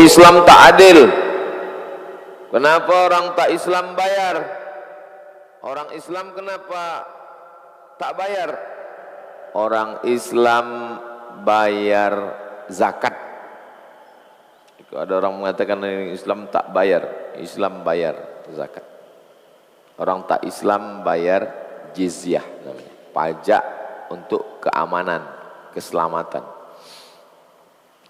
Islam tak adil. Kenapa orang tak Islam bayar? Orang Islam kenapa tak bayar? Orang Islam bayar zakat. Ada orang mengatakan Islam tak bayar, Islam bayar zakat. Orang tak Islam bayar jizyah namanya, pajak untuk keamanan, keselamatan.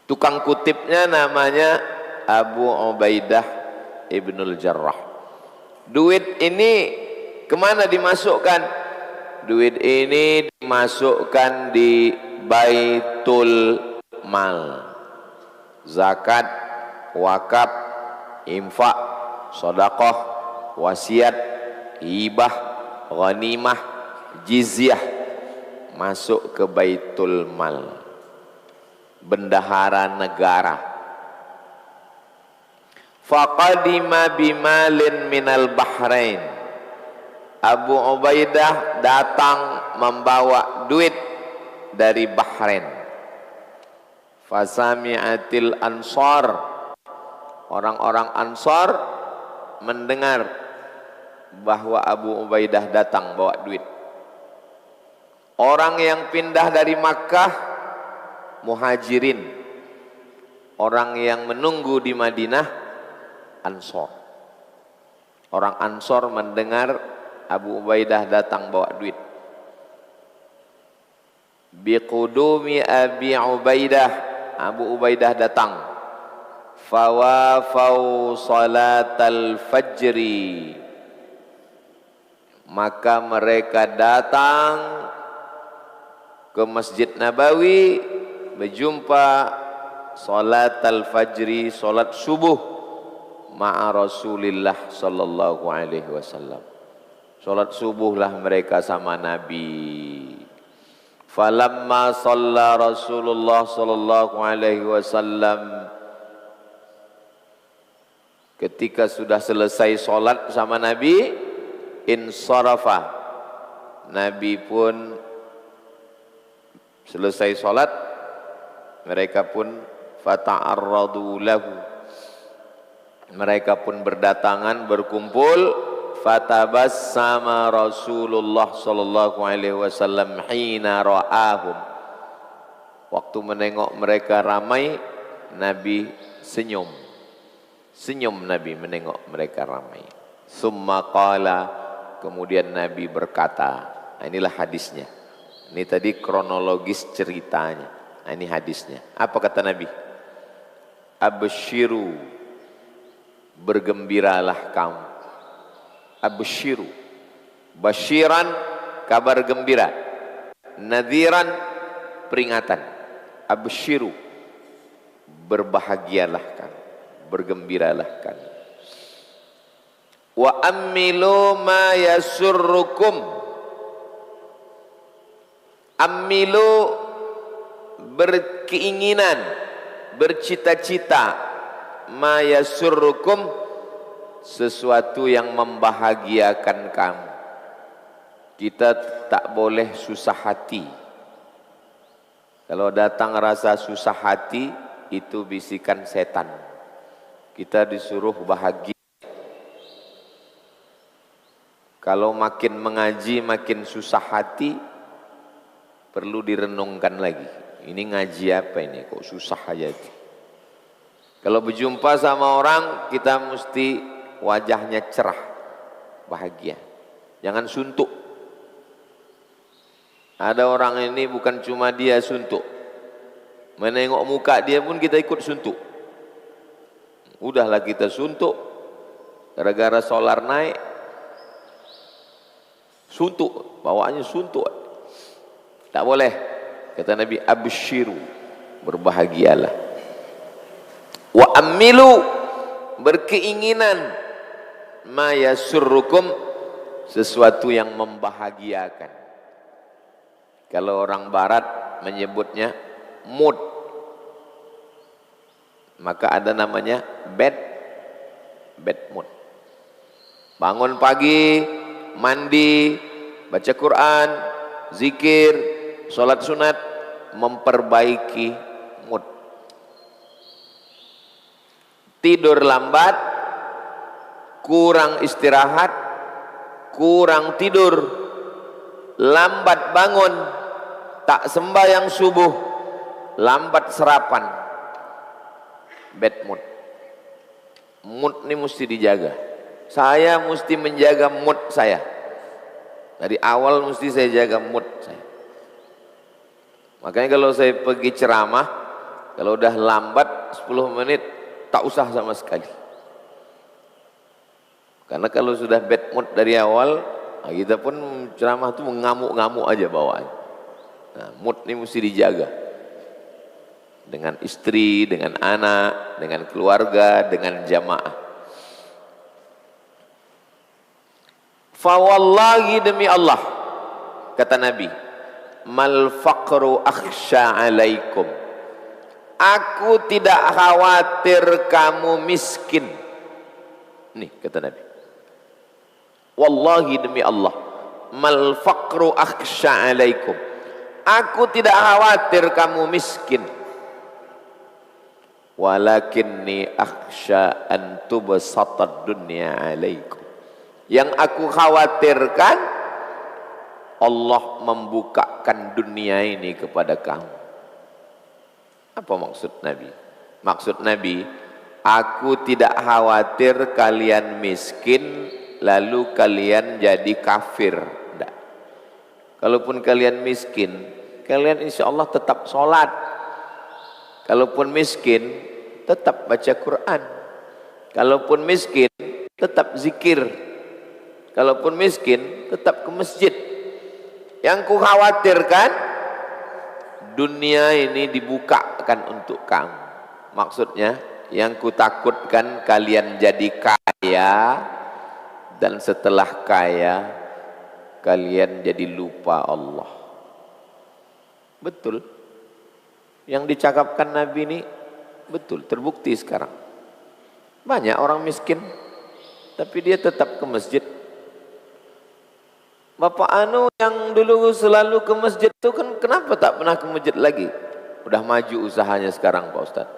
Tukang kutipnya namanya Abu Ubaidah Ibnul Jarrah. Duit ini kemana dimasukkan? Duit ini dimasukkan di Baitul Mal. Zakat, wakaf, infak, sedekah, wasiat, hibah, ghanimah, jizyah masuk ke Baitul Mal, bendahara negara. Faqadima bimalin minal Bahrain. Abu Ubaidah datang membawa duit dari Bahrain. Fasami'atil Ansar, orang-orang Ansar mendengar bahwa Abu Ubaidah datang bawa duit. Orang yang pindah dari Makkah, Muhajirin. Orang yang menunggu di Madinah, Ansar. Orang Ansar mendengar Abu Ubaidah datang bawa duit. Biqudumi Abi Ubaidah, Abu Ubaidah datang. Fawafau salatal fajri, maka mereka datang ke Masjid Nabawi berjumpa salatal fajri, salat subuh ma'a Rasulillah sallallahu alaihi wasallam. Salat subuhlah mereka sama Nabi. Falamma shalla Rasulullah sallallahu alaihi wasallam, ketika sudah selesai salat sama Nabi, insarafa, Nabi pun selesai salat, mereka pun fata'arradu lahu, mereka pun berdatangan berkumpul. Fatabassama Rasulullah sallallahu alaihi wasallam hina ra'ahum, waktu menengok mereka ramai, Nabi senyum. Senyum Nabi menengok mereka ramai. Summa qala, kemudian Nabi berkata, inilah hadisnya. Ini tadi kronologis ceritanya. Ini hadisnya. Apa kata Nabi? Absyiru, bergembiralah kamu. Absyiru, basyiran kabar gembira, nadhiran peringatan. Absyiru, berbahagialah kamu, bergembiralah kamu. Wa ammilu ma yasurrukum, ammilu berkeinginan, bercita-cita, ma yasurrukum, sesuatu yang membahagiakan kamu. Kita tak boleh susah hati. Kalau datang rasa susah hati, itu bisikan setan. Kita disuruh bahagia. Kalau makin mengaji makin susah hati, perlu direnungkan lagi. Ini ngaji apa ini? Kok susah aja. Kalau berjumpa sama orang, kita mesti wajahnya cerah, bahagia. Jangan suntuk. Ada orang ini bukan cuma dia suntuk, menengok muka dia pun kita ikut suntuk. Udahlah kita suntuk, gara-gara solar naik, suntuk, bawaannya suntuk. Tak boleh. Kata Nabi, absyiru, berbahagialah. Wa ammilu, berkeinginan, ma yasurrukum, sesuatu yang membahagiakan. Kalau orang barat menyebutnya mood, maka ada namanya bad mood. Bangun pagi, mandi, baca Quran, zikir, sholat sunat, memperbaiki mood. tidur lambat, kurang istirahat, kurang tidur, lambat bangun, tak sembahyang subuh, lambat sarapan, bad mood. Mood ini mesti dijaga. Saya mesti menjaga mood saya. Dari awal mesti saya jaga mood saya. Makanya kalau saya pergi ceramah, kalau udah lambat 10 menit, tak usah sama sekali. Karena kalau sudah bad mood dari awal, kita pun ceramah itu mengamuk-ngamuk aja bawaan. Nah, mood ini mesti dijaga. Dengan istri, dengan anak, dengan keluarga, dengan jamaah. Fawallahi, demi Allah, kata Nabi, mal faqru akhsha alaikum. Aku tidak khawatir kamu miskin. Nih kata Nabi. Wallahi, demi Allah, mal faqru akhsha alaikum. Aku tidak khawatir kamu miskin. Walakinni akhsha an tubsatad dunya alaikum. Yang aku khawatirkan, Allah membukakan dunia ini kepada kamu. Apa maksud Nabi? Maksud Nabi, aku tidak khawatir kalian miskin lalu kalian jadi kafir. Tidak. Kalaupun kalian miskin, kalian insya Allah tetap sholat. Kalaupun miskin, tetap baca Quran. Kalaupun miskin, tetap zikir. Kalaupun miskin, tetap ke masjid. Yang ku khawatirkan, dunia ini dibukakan untuk kamu. Maksudnya, yang ku takutkan kalian jadi kaya, dan setelah kaya, kalian jadi lupa Allah. Betul. Yang dicakapkan Nabi ini betul, terbukti sekarang. Banyak orang miskin, tapi dia tetap ke masjid. Bapak Anu yang dulu selalu ke masjid itu kan kenapa tak pernah ke masjid lagi? Udah maju usahanya sekarang Pak Ustaz.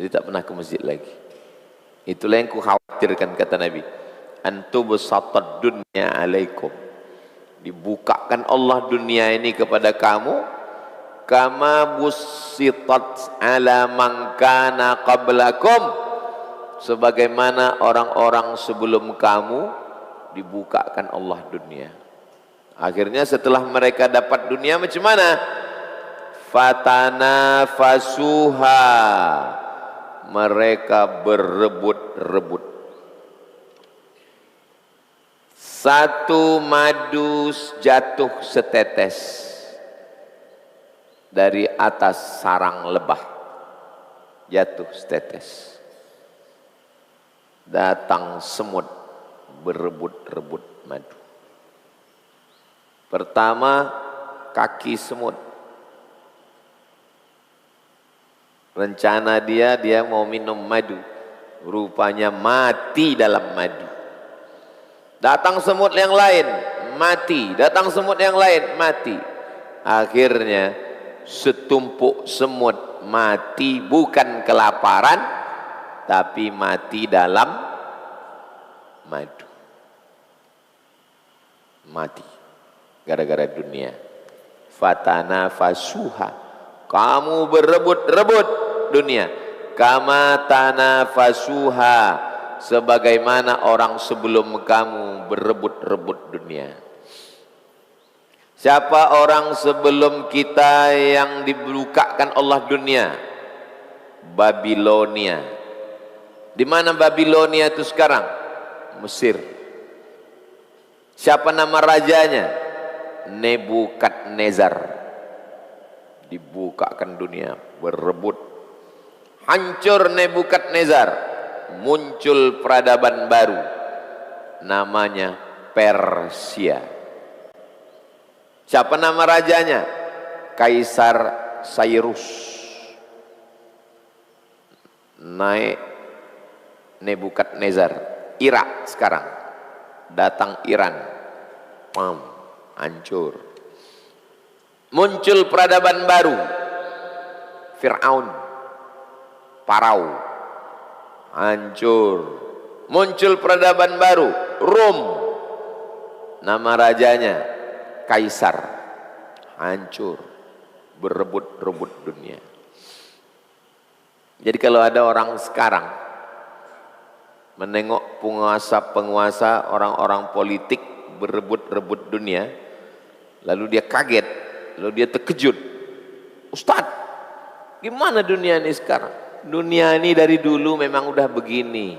Jadi tak pernah ke masjid lagi. Itulah yang ku khawatirkan kata Nabi. Antubsatad dunya alaikum. Dibukakan Allah dunia ini kepada kamu. Kama busitat ala man kana qablakum, sebagaimana orang-orang sebelum kamu dibukakan Allah dunia. Akhirnya setelah mereka dapat dunia macam mana? Fatanafasuha, mereka berebut-rebut. Satu madu jatuh setetes dari atas sarang lebah, jatuh setetes. Datang semut berebut-rebut madu. Pertama, kaki semut. Rencana dia mau minum madu. Rupanya mati dalam madu. Datang semut yang lain, mati. Datang semut yang lain, mati. Akhirnya setumpuk semut mati bukan kelaparan, tapi mati dalam madu. Mati gara-gara dunia. Fatanafasuha, kamu berebut-rebut dunia. Kama tanafasuha, sebagaimana orang sebelum kamu berebut-rebut dunia. Siapa orang sebelum kita yang dibukakan Allah dunia? Babilonia. Di mana Babilonia itu sekarang? Mesir. Siapa nama rajanya? Nebukadnezar. Dibukakan dunia, berebut. Hancur Nebukadnezar. Muncul peradaban baru. Namanya Persia. Siapa nama rajanya? Kaisar Cyrus. Naik Nebukadnezar, Irak sekarang. Datang Iran. Pam, hancur. Muncul peradaban baru. Fir'aun, Parau. hancur. Muncul peradaban baru, Rom. Nama rajanya Kaisar, hancur, berebut-rebut dunia. Jadi kalau ada orang sekarang menengok penguasa-penguasa, orang-orang politik berebut-rebut dunia, lalu dia kaget, lalu dia terkejut. Ustadz, gimana dunia ini sekarang? Dunia ini dari dulu memang udah begini.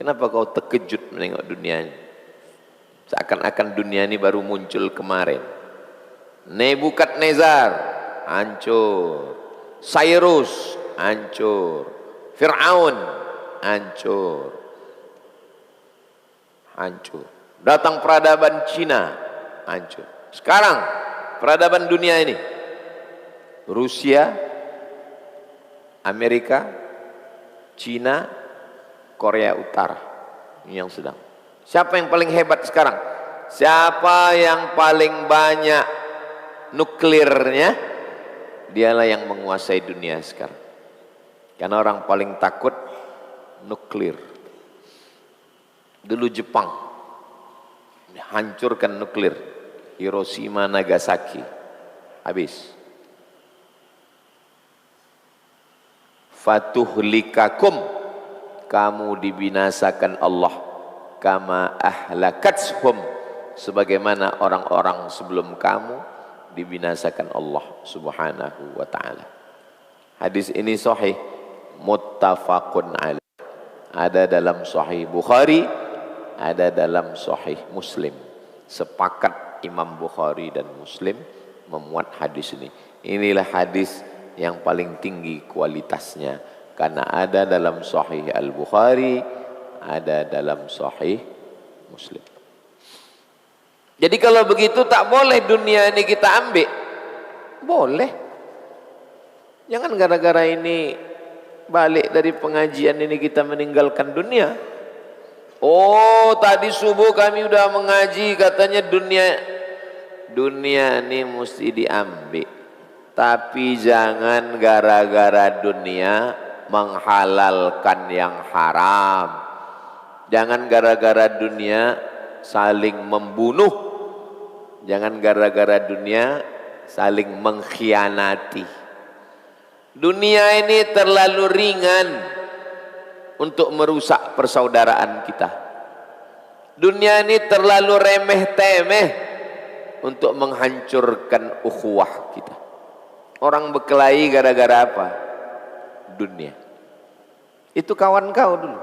Kenapa kau terkejut menengok dunia ini? Seakan-akan dunia ini baru muncul kemarin. Nebukadnezar hancur, Cyrus hancur, Fir'aun hancur, hancur. Datang peradaban Cina, hancur. Sekarang peradaban dunia ini, Rusia, Amerika, Cina, Korea Utara, ini yang sedang. Siapa yang paling hebat sekarang? Siapa yang paling banyak nuklirnya? Dialah yang menguasai dunia sekarang. Karena orang paling takut nuklir. Dulu Jepang hancurkan nuklir, Hiroshima, Nagasaki, habis. Fatuhlikakum, kamu dibinasakan Allah, kama ahlakatshum, sebagaimana orang-orang sebelum kamu dibinasakan Allah subhanahu wa ta'ala. Hadis ini sahih, muttafaqun alaih. Ada dalam sahih Bukhari, ada dalam sahih Muslim. Sepakat Imam Bukhari dan Muslim memuat hadis ini. Inilah hadis yang paling tinggi kualitasnya, karena ada dalam sahih Al-Bukhari, ada dalam sahih Muslim. Jadi kalau begitu tak boleh dunia ini kita ambil. Boleh. Jangan gara-gara ini balik dari pengajian ini kita meninggalkan dunia. Oh, tadi subuh kami udah mengaji, katanya dunia ini mesti diambil. Tapi jangan gara-gara dunia menghalalkan yang haram. Jangan gara-gara dunia saling membunuh. Jangan gara-gara dunia saling mengkhianati. Dunia ini terlalu ringan untuk merusak persaudaraan kita. Dunia ini terlalu remeh-temeh untuk menghancurkan ukhuwah kita. Orang berkelahi gara-gara apa? Dunia. Itu kawan kau dulu.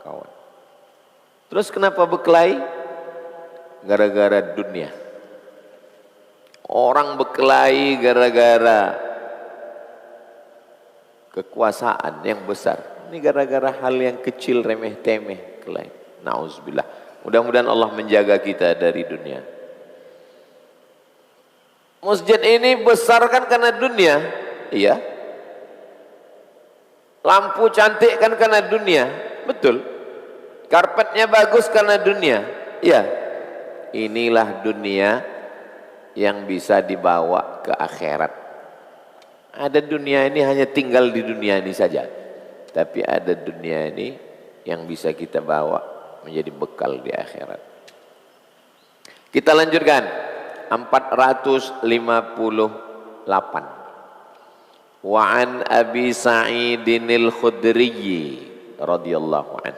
Kawan. Terus kenapa berkelahi? Gara-gara dunia. Orang berkelahi gara-gara kekuasaan yang besar. Ini gara-gara hal yang kecil, remeh-temeh, kelahi. Nauzubillah. Mudah-mudahan Allah menjaga kita dari dunia. Masjid ini besar kan karena dunia? Iya. Lampu cantik kan karena dunia? Betul. Karpetnya bagus karena dunia? Iya. Inilah dunia yang bisa dibawa ke akhirat. Ada dunia ini hanya tinggal di dunia ini saja. Tapi ada dunia ini yang bisa kita bawa menjadi bekal di akhirat. Kita lanjutkan. 458. Wa an Abi Sa'idinil Khudri radhiyallahu an.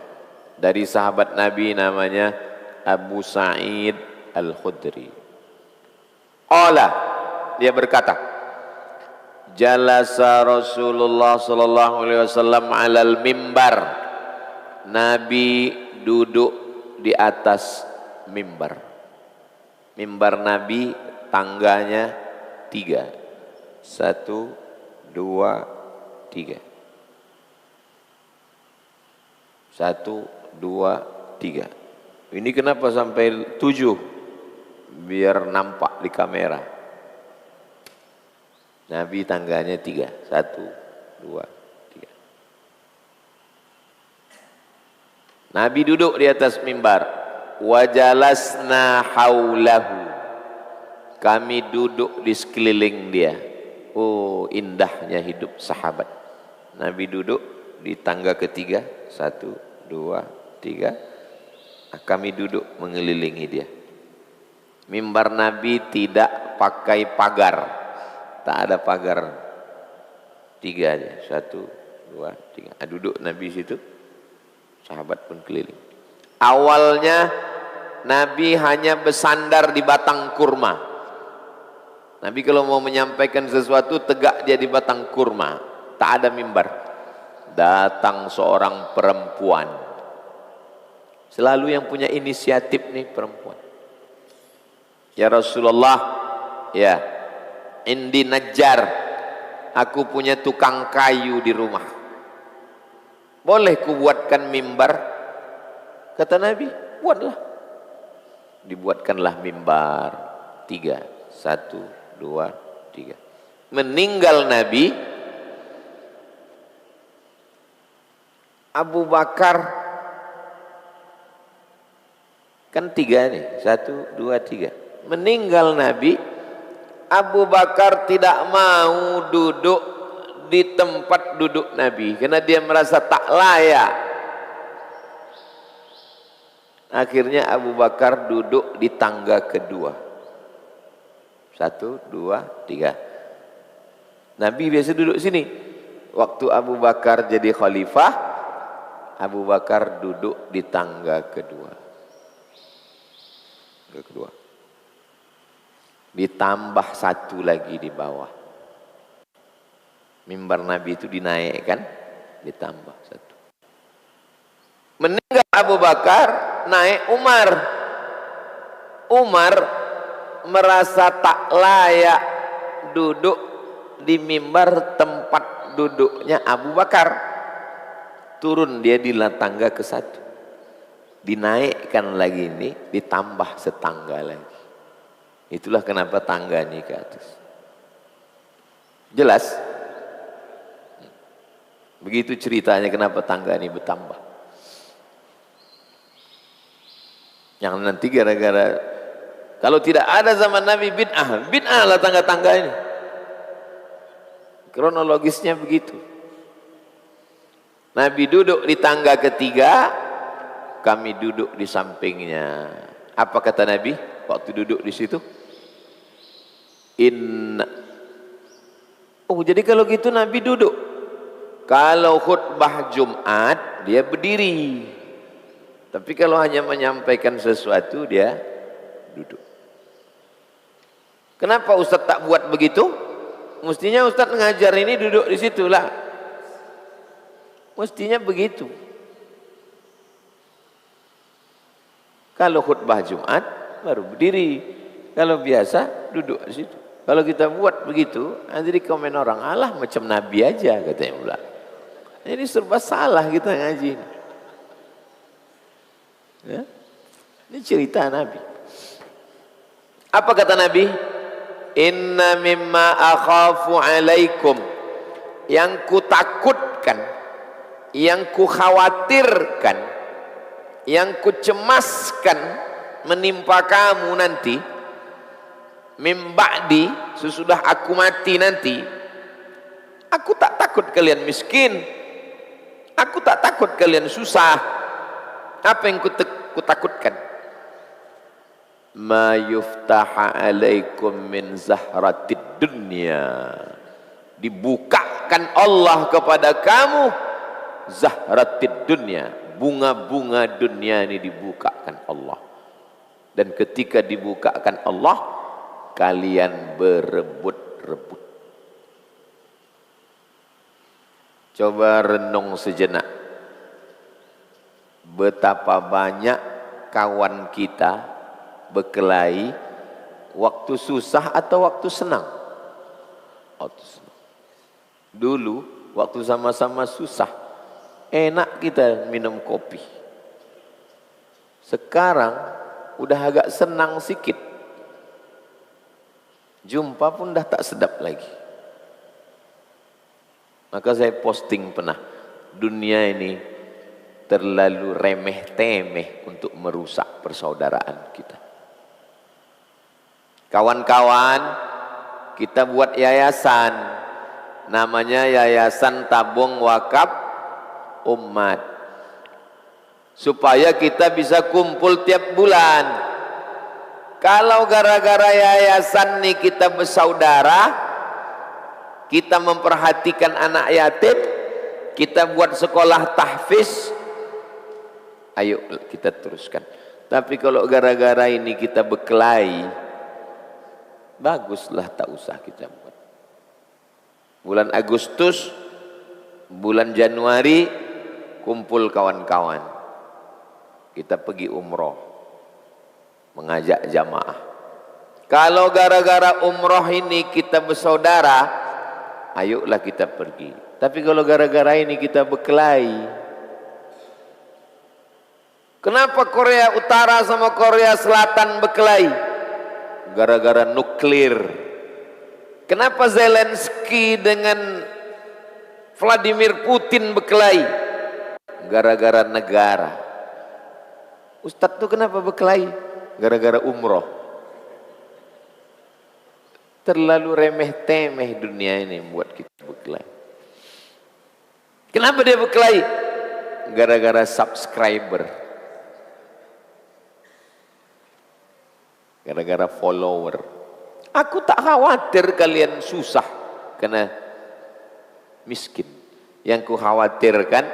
Dari sahabat Nabi namanya Abu Sa'id Al-Khudri. Qala, dia berkata, jalasa Rasulullah sallallahu alaihi wasallam 'alal mimbar. Nabi duduk di atas mimbar. Mimbar Nabi tangganya 3. 1, 2, 3. 1, 2, 3. Ini kenapa sampai 7? Biar nampak di kamera. Nabi tangganya 3. 1, 2, 3. Nabi duduk di atas mimbar. Wajalasna haulahu. Kami duduk di sekeliling dia. Oh, indahnya hidup sahabat. Nabi duduk, di tangga ketiga. 1, 2, 3. Kami duduk mengelilingi dia. Mimbar Nabi tidak pakai pagar, tak ada pagar. 3 aja. 1, 2, 3. Duduk Nabi situ, sahabat pun keliling. Awalnya Nabi hanya bersandar di batang kurma. Nabi kalau mau menyampaikan sesuatu tegak dia di batang kurma, tak ada mimbar. Datang seorang perempuan, selalu yang punya inisiatif nih perempuan. Ya Rasulullah, ya, indi najjar, aku punya tukang kayu di rumah, boleh ku buatkan mimbar? Kata Nabi, buatlah. Dibuatkanlah mimbar. 3, 1, 2, 3. Meninggal Nabi, Abu Bakar, kan 3 nih, 1, 2, 3. Meninggal Nabi, Abu Bakar tidak mau duduk di tempat duduk Nabi karena dia merasa tak layak. Akhirnya Abu Bakar duduk di tangga kedua. 1, 2, 3. Nabi biasa duduk sini. Waktu Abu Bakar jadi khalifah, Abu Bakar duduk di tangga kedua. Ditambah 1 lagi di bawah. Mimbar Nabi itu dinaikkan, ditambah 1. Meninggal Abu Bakar, naik Umar. Umar merasa tak layak duduk di mimbar tempat duduknya Abu Bakar. Turun dia di tangga ke-1. Dinaikkan lagi ini, ditambah setangga lagi. Itulah kenapa tangga ini ke atas. Jelas? Begitu ceritanya kenapa tangga ini bertambah. Yang nanti gara-gara, kalau tidak ada zaman Nabi bid'ah lah tangga-tangga ini. Kronologisnya begitu. Nabi duduk di tangga ketiga, kami duduk di sampingnya. Apa kata Nabi waktu duduk di situ? Jadi kalau gitu Nabi duduk. Kalau khutbah Jumat dia berdiri. Tapi kalau hanya menyampaikan sesuatu dia duduk. Kenapa Ustadz tak buat begitu? Mestinya Ustadz ngajar ini duduk di situ lah. Mestinya begitu. Kalau khutbah Jumat baru berdiri. Kalau biasa duduk di situ. Kalau kita buat begitu, nanti dikomen orang, alah macam Nabi aja katanya pula. Ini serba salah kita ngaji ini. Ya? Ini cerita Nabi. Apa kata Nabi? Inna mimma akhafu alaikum, yang ku takutkan, yang ku khawatirkan, yang ku cemaskan menimpa kamu nanti, mim ba'di, sesudah aku mati nanti. Aku tak takut kalian miskin, aku tak takut kalian susah. Apa yang ku takutkan? Ma yuftaha alaikum min zahratid dunya, dibukakan Allah kepada kamu zahratid dunya, bunga-bunga dunia ini dibukakan Allah. Dan ketika dibukakan Allah, kalian berebut-rebut. Coba renung sejenak. Betapa banyak kawan kita berkelahi waktu susah atau waktu senang. Waktu senang. Dulu waktu sama-sama susah, enak kita minum kopi. Sekarang udah agak senang sikit, jumpa pun dah tak sedap lagi. Maka saya posting pernah, dunia ini terlalu remeh-temeh untuk merusak persaudaraan kita. Kawan-kawan, kita buat yayasan, namanya Yayasan Tabung Wakaf umat. Supaya kita bisa kumpul tiap bulan. Kalau gara-gara yayasan nih kita bersaudara, kita memperhatikan anak yatim, kita buat sekolah tahfiz, ayo kita teruskan. Tapi kalau gara-gara ini kita berkelahi, baguslah tak usah kita buat. Bulan Agustus, bulan Januari, kumpul kawan-kawan, kita pergi umroh, mengajak jamaah. Kalau gara-gara umroh ini kita bersaudara, ayolah kita pergi. Tapi kalau gara-gara ini kita berkelahi, kenapa Korea Utara sama Korea Selatan berkelahi? Gara-gara nuklir. Kenapa Zelensky dengan Vladimir Putin berkelahi? Gara-gara negara. Ustadz tuh kenapa berkelahi? Gara-gara umroh. Terlalu remeh-temeh dunia ini buat kita berkelahi. Kenapa dia berkelahi? Gara-gara subscriber. Gara-gara follower. Aku tak khawatir kalian susah karena miskin. Yang ku khawatirkan,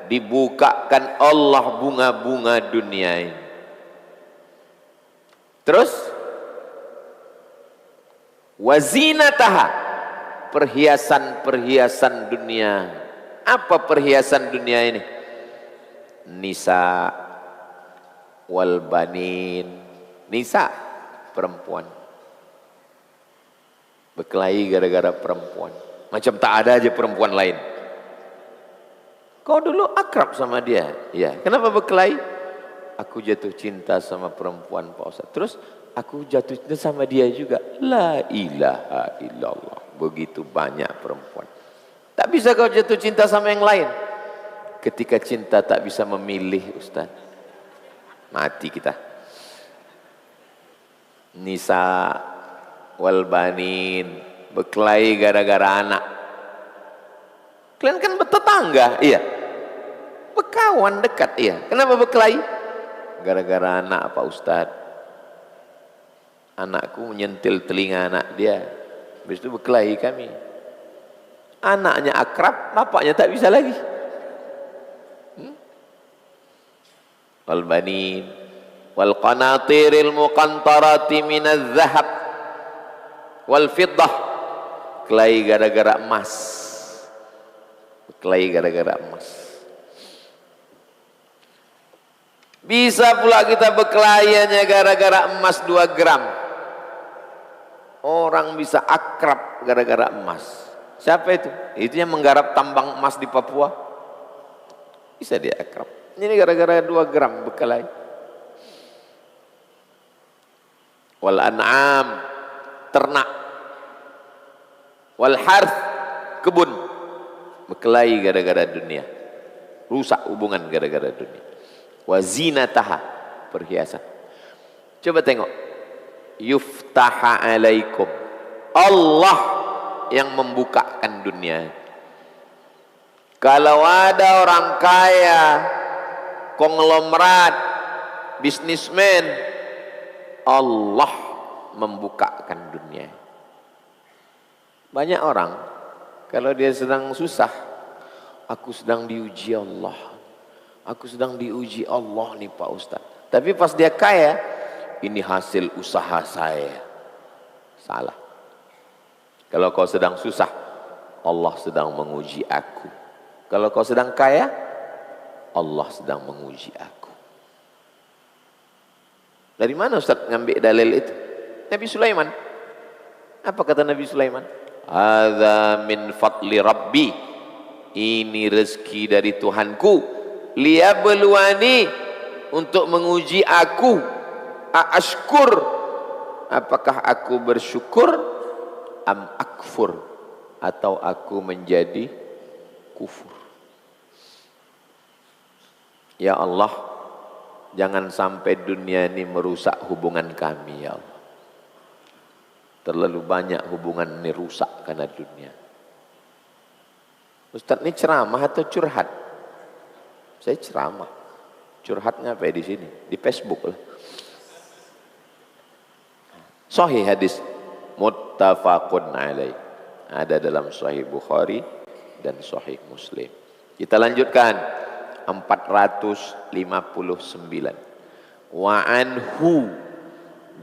dibukakan Allah bunga-bunga dunia ini. Terus wazinataha, perhiasan-perhiasan dunia. Apa perhiasan dunia ini? Nisa wal banin. Nisa, perempuan. Berkelahi gara-gara perempuan. Macam tak ada aja perempuan lain. Kau dulu akrab sama dia. Ya, kenapa berkelahi? Aku jatuh cinta sama perempuan Pak Ustaz. Terus aku jatuh cinta sama dia juga. La ilaha illallah. Begitu banyak perempuan. Tak bisa kau jatuh cinta sama yang lain. Ketika cinta tak bisa memilih Ustaz, mati kita. Nisa wal banin, berkelahi gara-gara anak. Kalian kan bertetangga, iya. Berkawan dekat, iya. Kenapa berkelahi? Gara-gara anak Pak Ustaz. Anakku menyentil telinga anak dia. Habis itu berkelahi kami. Anaknya akrab, bapaknya tak bisa lagi. Wal banin wal qanatiril muqantarati minadz zahab wal fiddah, kelahi gara-gara emas. Kelahi gara-gara emas. Bisa pula kita berkelahi hanya gara-gara emas 2 gram. Orang bisa akrab gara-gara emas. Siapa itu? Itu yang menggarap tambang emas di Papua. Bisa dia akrab. Ini gara-gara 2 gram berkelahi. Wal an'am, ternak. Wal harth, kebun. Berkelahi gara-gara dunia. Rusak hubungan gara-gara dunia. Wa zinataha, perhiasan. Coba tengok. Yuftaha alaikum. Allah yang membukakan dunia. Kalau ada orang kaya, konglomerat, bisnismen, Allah membukakan dunia. Banyak orang kalau dia sedang susah, aku sedang diuji Allah, aku sedang diuji Allah nih Pak Ustaz. Tapi pas dia kaya, ini hasil usaha saya. Salah. Kalau kau sedang susah, Allah sedang menguji aku. Kalau kau sedang kaya, Allah sedang menguji aku. Dari mana Ustaz ngambil dalil itu? Nabi Sulaiman. Apa kata Nabi Sulaiman? Hadza min fadli Rabbi. Ini rezeki dari Tuhanku. Liyabluwani, untuk menguji aku. Aashkur, apakah aku bersyukur? Am akfur, atau aku menjadi kufur. Ya Allah, jangan sampai dunia ini merusak hubungan kami ya Allah. Terlalu banyak hubungan ini rusak karena dunia. Ustaz ini ceramah atau curhat? Saya ceramah. Curhat ngapain di sini? Di Facebook lah. Sahih hadis muttafaqun alaih. Ada dalam Sahih Bukhari dan Sahih Muslim. Kita lanjutkan 459. Wa anhu,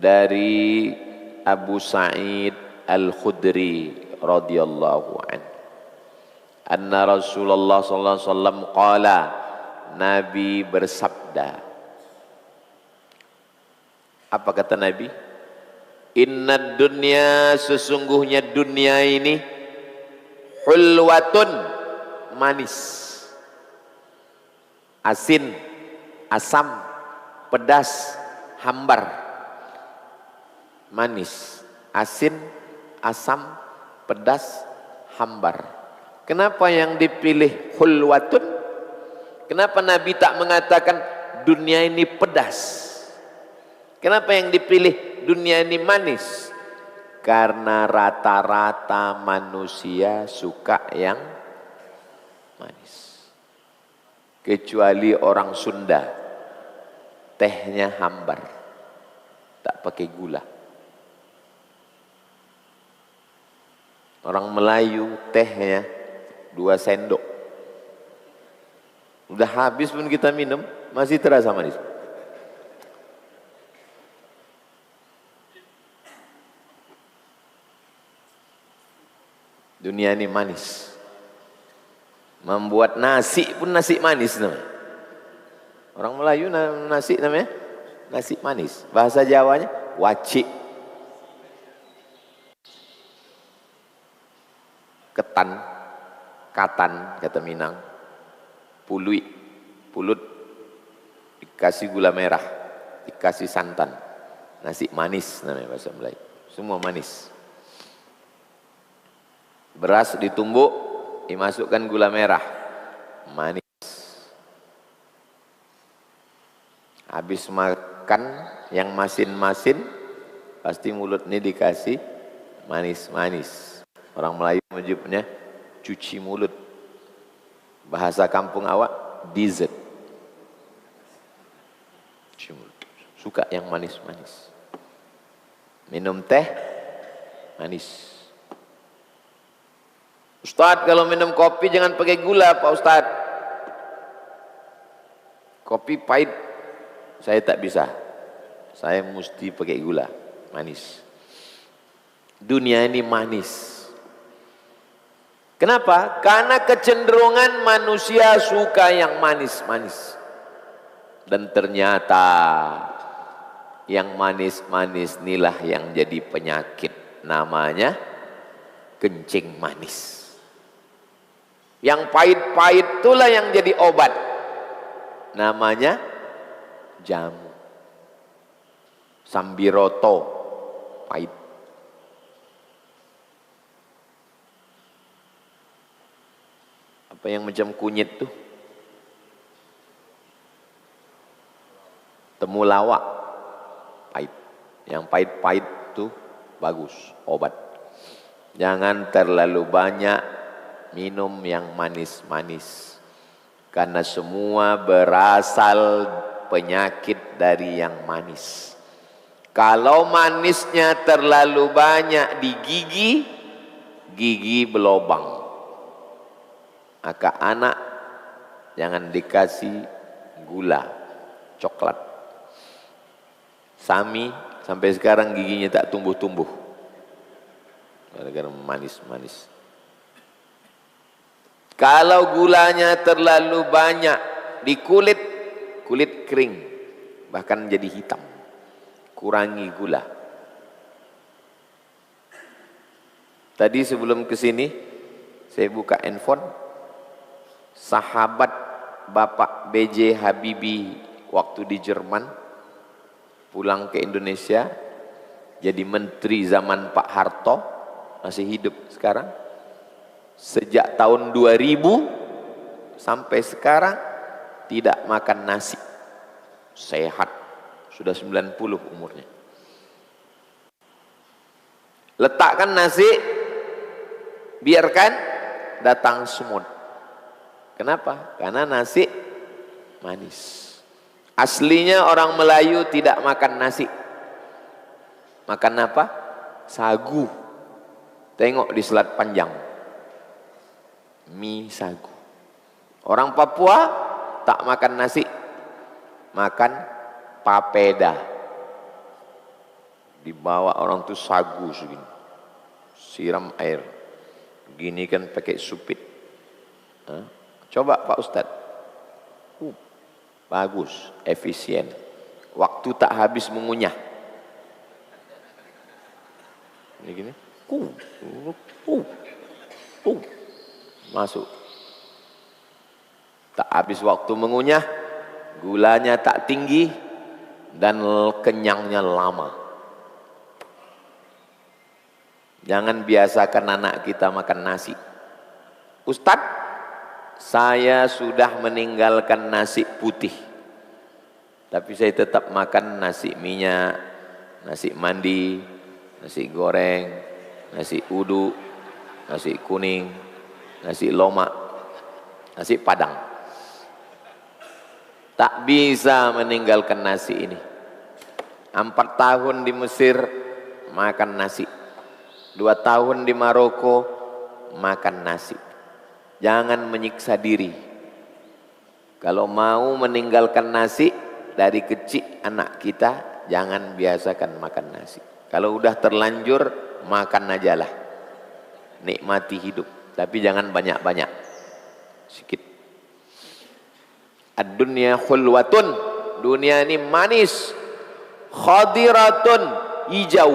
dari Abu Sa'id Al-Khudri radhiyallahu anhu. Anna Rasulullah sallallahu alaihi wasallam qala, Nabi bersabda. Apa kata Nabi? Inna dunya, sesungguhnya dunia ini hulwatun, manis, asin, asam, pedas, hambar. Manis, asin, asam, pedas, hambar. Kenapa yang dipilih hulwatun? Kenapa Nabi tak mengatakan dunia ini pedas? Kenapa yang dipilih dunia ini manis? Karena rata-rata manusia suka yang manis. Kecuali orang Sunda, tehnya hambar, tak pakai gula. Orang Melayu tehnya 2 sendok. Udah habis pun kita minum, masih terasa manis. Dunia ini manis. Membuat nasi pun nasi manis namanya. Orang Melayu nasi namanya nasi manis. Bahasa Jawanya wacik. Ketan, katan kata Minang. Pului, pulut, dikasih gula merah, dikasih santan. Nasi manis namanya bahasa Melayu. Semua manis. Beras ditumbuk, dimasukkan gula merah, manis. Habis makan yang masin-masin, pasti mulut ini dikasih manis-manis. Orang Melayu menyebutnya cuci mulut. Bahasa kampung awak, dessert. Cuci mulut. Suka yang manis-manis. Minum teh, manis. Ustadz, kalau minum kopi jangan pakai gula, Pak Ustadz. Kopi pahit, saya tak bisa. Saya mesti pakai gula, manis. Dunia ini manis. Kenapa? Karena kecenderungan manusia suka yang manis-manis. Dan ternyata yang manis-manis inilah yang jadi penyakit. Namanya kencing manis. Yang pahit-pahit itulah yang jadi obat. Namanya jamu. Sambiroto, pahit. Apa yang macam kunyit tuh? Temulawak, pahit. Yang pahit-pahit tuh bagus, obat. Jangan terlalu banyak minum yang manis-manis. Karena semua berasal penyakit dari yang manis. Kalau manisnya terlalu banyak di gigi, gigi berlobang. Maka anak jangan dikasih gula, coklat. Sami sampai sekarang giginya tak tumbuh-tumbuh. Gara-gara manis-manis. Kalau gulanya terlalu banyak di kulit, kulit kering, bahkan jadi hitam. Kurangi gula. Tadi sebelum ke sini, saya buka handphone, sahabat Bapak B.J. Habibie waktu di Jerman, pulang ke Indonesia, jadi menteri zaman Pak Harto, masih hidup sekarang. Sejak tahun 2000 sampai sekarang tidak makan nasi. Sehat, sudah 90 umurnya. Letakkan nasi, biarkan datang semut. Kenapa? Karena nasi manis. Aslinya orang Melayu tidak makan nasi. Makan apa? Sagu. Tengok di Selat Panjang. Mie sagu. Orang Papua tak makan nasi. Makan papeda. Dibawa orang tuh sagu segini. Siram air. Gini kan pakai supit. Coba Pak Ustadz. Bagus, efisien. Waktu tak habis mengunyah. Ini gini. Masuk. Tak habis waktu mengunyah, gulanya tak tinggi dan kenyangnya lama. Jangan biasakan anak kita makan nasi. Ustadz, saya sudah meninggalkan nasi putih, tapi saya tetap makan nasi minyak, nasi mandi, nasi goreng, nasi uduk, nasi kuning, nasi lomak, nasi padang. Tak bisa meninggalkan nasi ini. 4 tahun di Mesir makan nasi, 2 tahun di Maroko makan nasi. Jangan menyiksa diri. Kalau mau meninggalkan nasi, dari kecil anak kita jangan biasakan makan nasi. Kalau udah terlanjur, makan aja lah. Nikmati hidup, tapi jangan banyak-banyak. Sedikit. Ad-dunya khulwatun. Dunia ini manis. Khadiratun, hijau.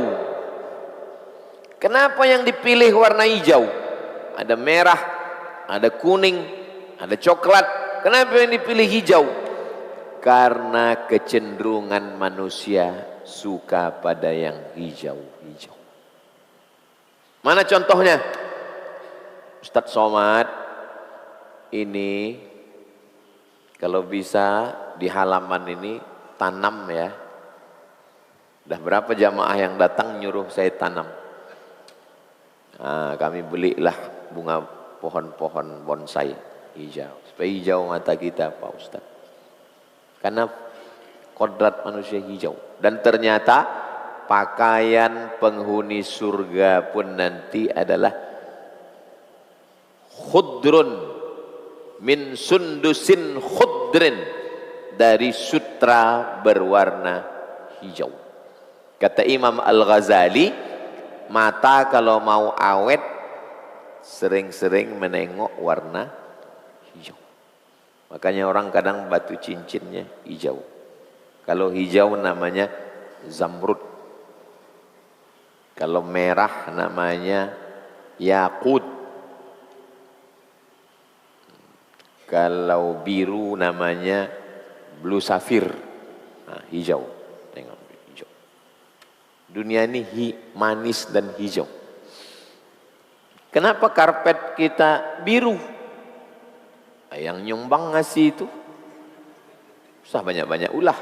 Kenapa yang dipilih warna hijau? Ada merah, ada kuning, ada coklat. Kenapa yang dipilih hijau? Karena kecenderungan manusia suka pada yang hijau-hijau. Mana contohnya? Ustadz Somad, ini kalau bisa di halaman ini tanam ya. Udah berapa jamaah yang datang nyuruh saya tanam. Nah, kami belilah bunga pohon-pohon bonsai hijau. Supaya hijau mata kita Pak Ustaz. Karena kodrat manusia hijau. Dan ternyata pakaian penghuni surga pun nanti adalah khudrun min sundusin khudrin, dari sutra berwarna hijau. Kata Imam Al-Ghazali, mata kalau mau awet sering-sering menengok warna hijau. Makanya orang kadang batu cincinnya hijau. Kalau hijau namanya zamrud. Kalau merah namanya yakut. Kalau biru namanya blue safir. Nah, hijau. Tengok hijau. Dunia ini manis dan hijau. Kenapa karpet kita biru? Yang nyumbang ngasih itu usah banyak-banyak ulah.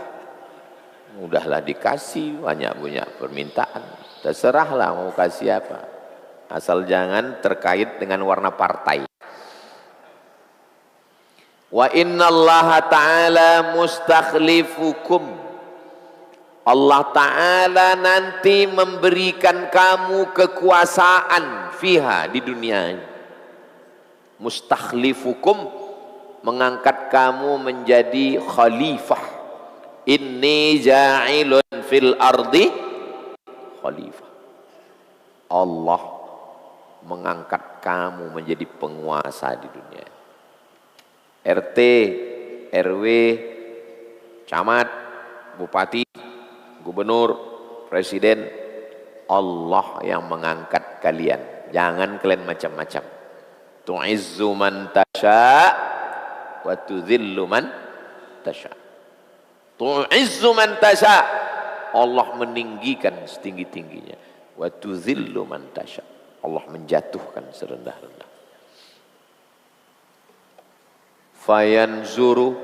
Udahlah dikasih, banyak-banyak permintaan. Terserahlah mau kasih apa. Asal jangan terkait dengan warna partai. Wa innallaha ta'ala mustakhlifukum. Allah Ta'ala nanti memberikan kamu kekuasaan fiha, di dunia ini. Mustakhlifukum, mengangkat kamu menjadi khalifah. Inni ja'ilun fil ardi khalifah. Allah mengangkat kamu menjadi penguasa di dunia. RT, RW, camat, bupati, gubernur, presiden, Allah yang mengangkat kalian. Jangan kalian macam-macam. Tu'izzu man tasha' wa tudhillu man tasha'. Tu'izzu man tasha', Allah meninggikan setinggi-tingginya. Wa tudhillu man tasha', Allah menjatuhkan serendah-rendah. Fayanzuru,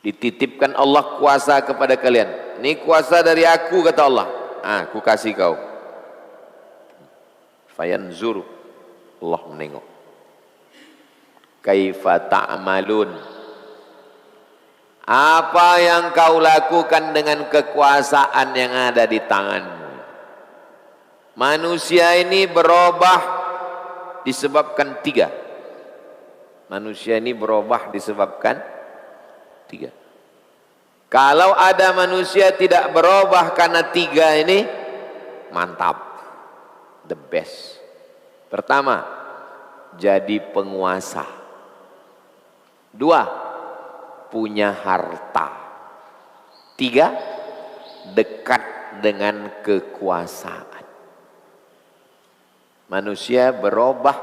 dititipkan Allah kuasa kepada kalian. Ini kuasa dari aku, kata Allah. Aku kasih kau. Fayanzuru, Allah menengok. Kaifa ta'malun? Apa yang kau lakukan dengan kekuasaan yang ada di tanganmu? Manusia ini berubah disebabkan tiga. Manusia ini berubah disebabkan tiga. Kalau ada manusia tidak berubah karena tiga ini, mantap, the best. Pertama, jadi penguasa. Dua, punya harta. Tiga, dekat dengan kekuasaan. Manusia berubah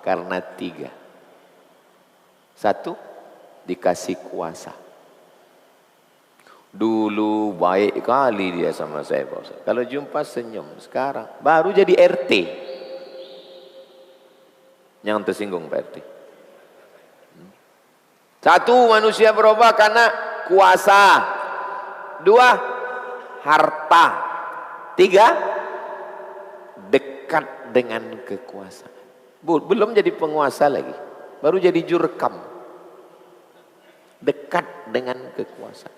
karena tiga. Satu, dikasih kuasa. Dulu baik kali dia sama saya, Pak Ustaz. Kalau jumpa senyum. Sekarang baru jadi RT. Yang tersinggung Pak RT. Satu, manusia berubah karena kuasa. Dua, harta. Tiga, dekat dengan kekuasaan. Belum jadi penguasa lagi, baru jadi jurkam. Dekat dengan kekuasaan.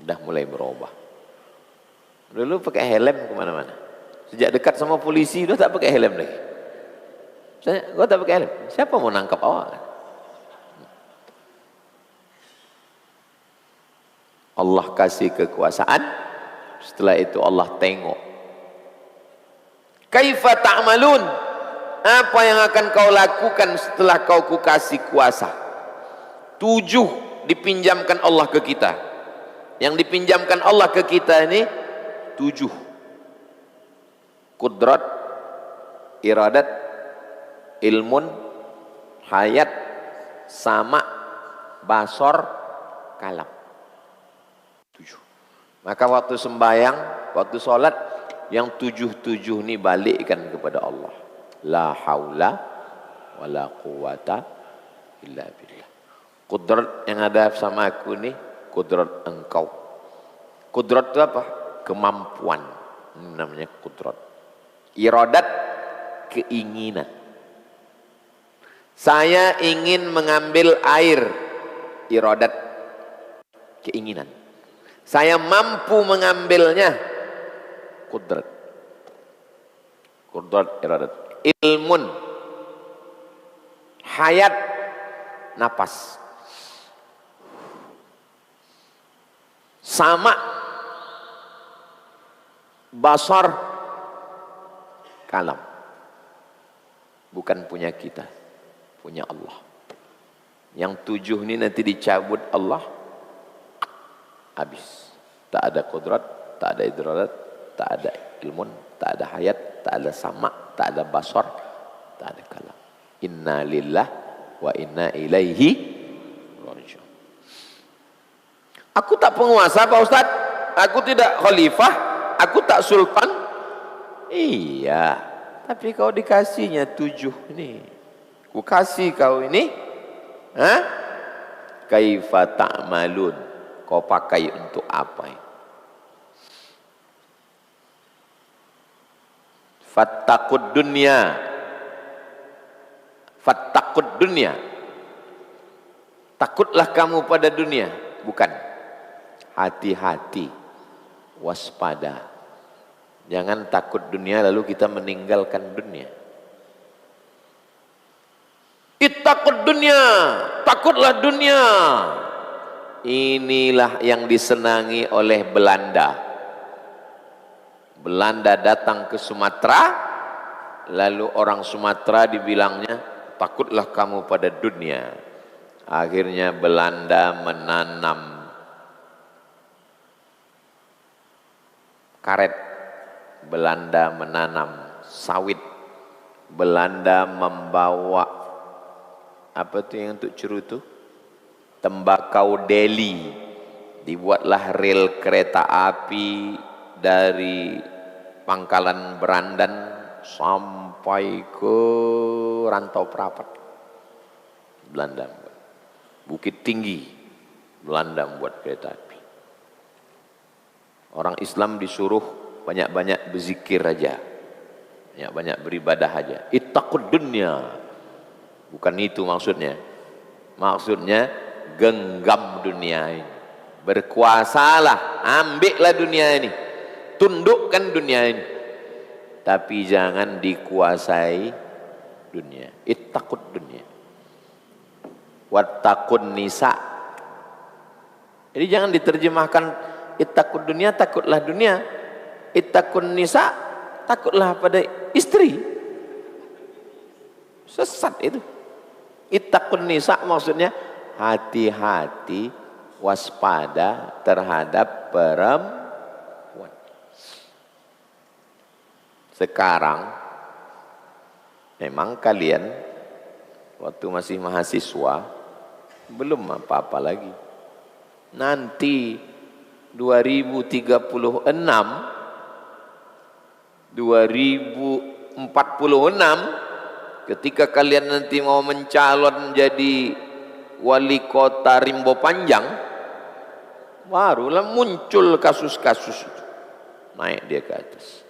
Udah mulai berubah. Dulu pakai helm kemana-mana. Sejak dekat sama polisi, udah tak pakai helm lagi. Gua tak pakai helm. Siapa mau nangkap awak? Allah kasih kekuasaan. Setelah itu Allah tengok. Kaifa ta'malun? Apa yang akan kau lakukan setelah kau kasih kuasa? 7 dipinjamkan Allah ke kita. Yang dipinjamkan Allah ke kita ini 7. Kudrat, iradat, ilmun, hayat, sama, basor, kalam. 7. Maka waktu sembahyang, waktu sholat, yang 7 ini balikkan kepada Allah. La haula wa la quwata illa billah. Kudrat yang ada sama aku ini, kudrat engkau. Kudrat itu apa? Kemampuan. Ini namanya kudrat. Iradat, keinginan. Saya ingin mengambil air. Iradat, keinginan. Saya mampu mengambilnya. Kudrat. Kudrat, iradat. Ilmun. Hayat, napas. Sama, basar, kalam. Bukan punya kita, punya Allah. Yang 7 ini nanti dicabut Allah, habis. Tak ada kudrat, tak ada idradat, tak ada ilmun, tak ada hayat, tak ada sama, tak ada basar, tak ada kalam. Inna lillah wa inna ilaihi raji'un. Aku tak penguasa Pak Ustaz, aku tidak khalifah, aku tak sultan. Iya, tapi kau dikasihnya 7 ini. Ku kasih kau ini, kaifa ta'malun? Kau pakai untuk apa ini? Fattaqud dunya. Fattaqud dunya. Takutlah kamu pada dunia, bukan. Hati-hati, waspada. Jangan takut dunia lalu kita meninggalkan dunia. Ittaqud dunya, takutlah dunia. Inilah yang disenangi oleh Belanda. Belanda datang ke Sumatera, lalu orang Sumatera dibilangnya, takutlah kamu pada dunia. Akhirnya Belanda menanam karet, Belanda menanam sawit, Belanda membawa apa tuh yang untuk cerutu? Tembakau Delhi. Dibuatlah rel kereta api dari Pangkalan Berandan sampai ke Rantau Prapat. Belanda membuat. Bukit Tinggi, Belanda membuat kereta api. Orang Islam disuruh banyak-banyak berzikir aja. banyak beribadah aja. Ittaqud dunya. Bukan itu maksudnya. Maksudnya genggam dunia ini. Berkuasalah, ambillah dunia ini. Tundukkan dunia ini. Tapi jangan dikuasai dunia. Ittaqud dunya. Wattaqun nisa. Jadi jangan diterjemahkan ittaqud dunya, takutlah dunia. Ittaqun nisa, takutlah pada istri. Sesat itu. Ittaqun nisa maksudnya hati-hati, waspada terhadap perempuan. Sekarang memang kalian waktu masih mahasiswa belum apa-apa lagi. Nanti 2036, 2046, ketika kalian nanti mau mencalon jadi wali kota Rimbo Panjang, barulah muncul kasus-kasus itu. Naik dia ke atas.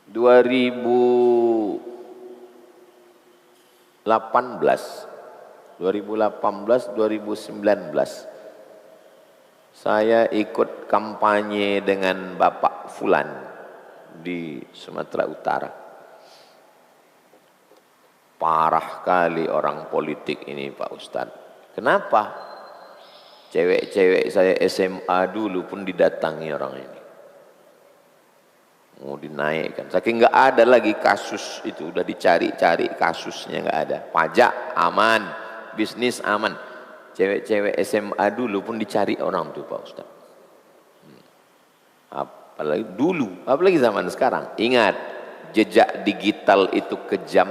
2018, 2019 saya ikut kampanye dengan Bapak Fulan di Sumatera Utara. Parah kali orang politik ini Pak Ustadz. Kenapa? Cewek-cewek saya SMA dulu pun didatangi orang ini. Mau dinaikkan. Saking nggak ada lagi kasus itu, udah dicari-cari kasusnya nggak ada. Pajak aman, bisnis aman. Cewek-cewek SMA dulu pun dicari orang tuh Pak Ustaz. Apalagi dulu, apalagi zaman sekarang. Ingat, jejak digital itu kejam.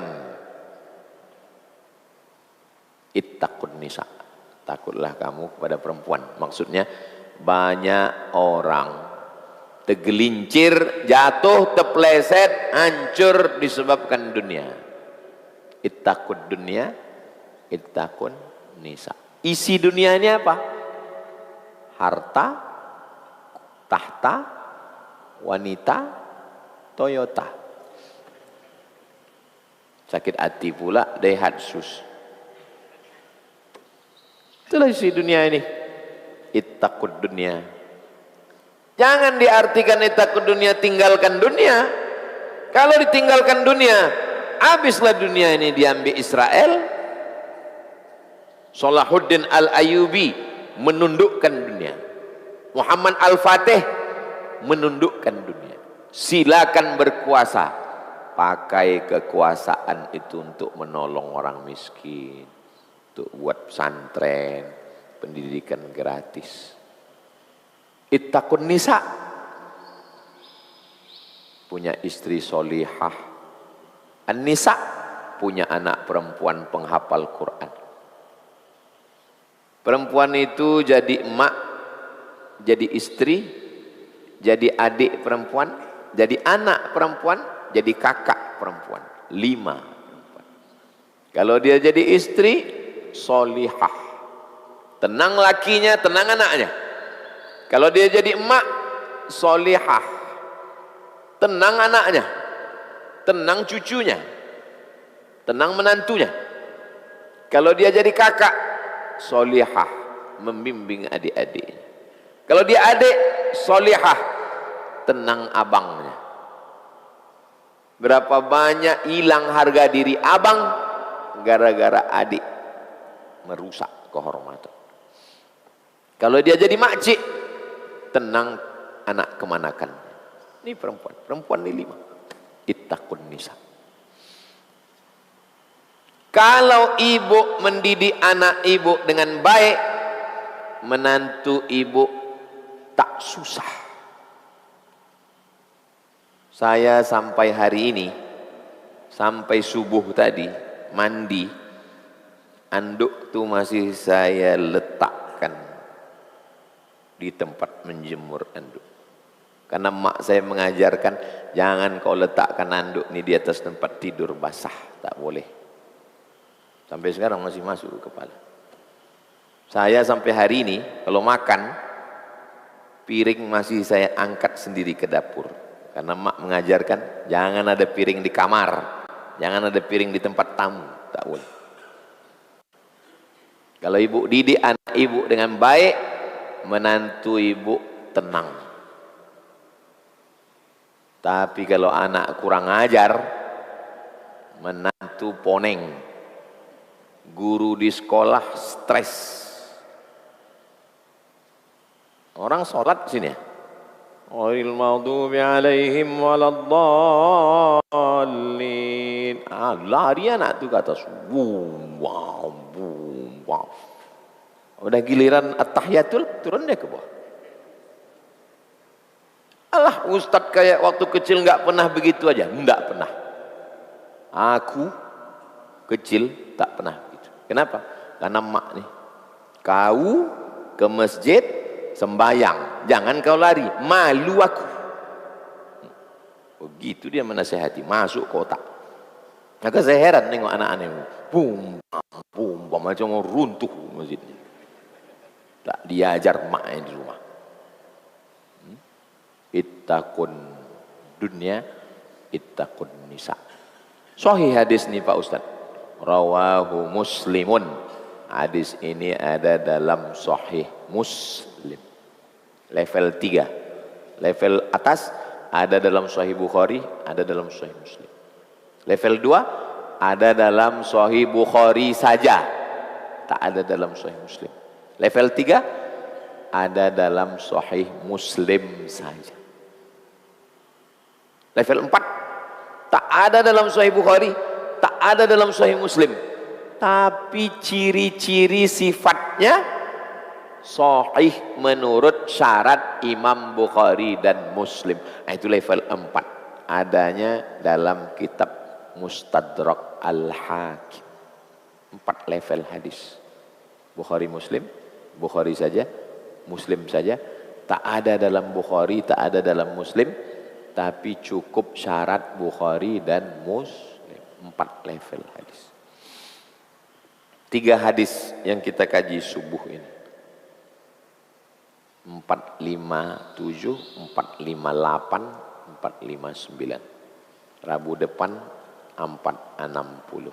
Ittaqun nisa. Takutlah kamu kepada perempuan. Maksudnya banyak orang tergelincir, jatuh, terpleset, hancur disebabkan dunia. Ittaqud dunia, ittaqun nisa. Isi dunia ini apa? Harta, tahta, wanita, Toyota. Sakit hati pula, Daihatsus. Itulah isi dunia ini. Ittaqud dunia. Jangan diartikan ittaqud dunia, tinggalkan dunia. Kalau ditinggalkan dunia, habislah dunia ini diambil Israel. Salahuddin Al-Ayyubi menundukkan dunia. Muhammad Al-Fatih menundukkan dunia. Silakan berkuasa. Pakai kekuasaan itu untuk menolong orang miskin. Untuk buat pesantren, pendidikan gratis. Ittaqun nisa. Punya istri solihah. An-nisa punya anak perempuan penghafal Quran. Perempuan itu jadi emak, jadi istri, jadi adik perempuan, jadi anak perempuan, jadi kakak perempuan. 5 perempuan. Kalau dia jadi istri, solihah. Tenang lakinya, tenang anaknya. Kalau dia jadi emak, solihah. Tenang anaknya, tenang cucunya, tenang menantunya. Kalau dia jadi kakak, solihah, membimbing adik-adiknya. Kalau dia adik, solihah, tenang abangnya. Berapa banyak hilang harga diri abang gara-gara adik merusak kehormatan. Kalau dia jadi makcik, tenang anak kemanakan. Ini perempuan, perempuan ini 5. Ittaqun nisa. Kalau ibu mendidik anak ibu dengan baik, menantu ibu tak susah. Saya sampai hari ini, sampai subuh tadi, mandi, anduk tuh masih saya letakkan di tempat menjemur anduk. Karena mak saya mengajarkan, jangan kau letakkan anduk ini di atas tempat tidur basah, tak boleh. Sampai sekarang masih masuk ke kepala. Saya sampai hari ini kalau makan, piring masih saya angkat sendiri ke dapur. Karena mak mengajarkan jangan ada piring di kamar, jangan ada piring di tempat tamu, tak boleh. Kalau ibu didik anak ibu dengan baik, menantu ibu tenang. Tapi kalau anak kurang ajar, menantu poneng, guru di sekolah stres. Orang sholat sini ya, ghairil maghdubi alaihim waladdallin. Lari anak tuh ke atas. Boom, wow, boom, wow. Udah giliran at-tahiyatul, turun dia ke bawah. Alah, Ustadz kayak waktu kecil nggak pernah begitu aja. Nggak pernah. Aku kecil tak pernah begitu. Kenapa? Karena mak nih, kau ke masjid sembayang, jangan kau lari, malu aku. Begitu dia menasehati, masuk kotak. Maka saya heran nengok anak-anak, boom, boom, macam mau runtuh masjidnya. Tak diajar maknya di rumah. Ittaqun dunya, ittaqun nisa. Sahih hadis nih Pak Ustadz. Rawahu Muslimun. Hadis ini ada dalam Sahih Muslim. Level 3. Level atas ada dalam Sahih Bukhari, ada dalam Sahih Muslim. Level 2 ada dalam Sahih Bukhari saja, tak ada dalam Sahih Muslim. Level 3 ada dalam Sahih Muslim saja. Level 4 tak ada dalam Sahih Bukhari, tak ada dalam Sahih Muslim, tapi ciri-ciri sifatnya sahih menurut syarat Imam Bukhari dan Muslim. Nah, itu level 4, adanya dalam kitab Mustadrak Al-Hakim. 4 level hadis. Bukhari Muslim, Bukhari saja, Muslim saja, tak ada dalam Bukhari, tak ada dalam Muslim, tapi cukup syarat Bukhari dan Muslim. 4 level hadis. 3 hadis yang kita kaji subuh ini. 457, 458, 459. Rabu depan 460.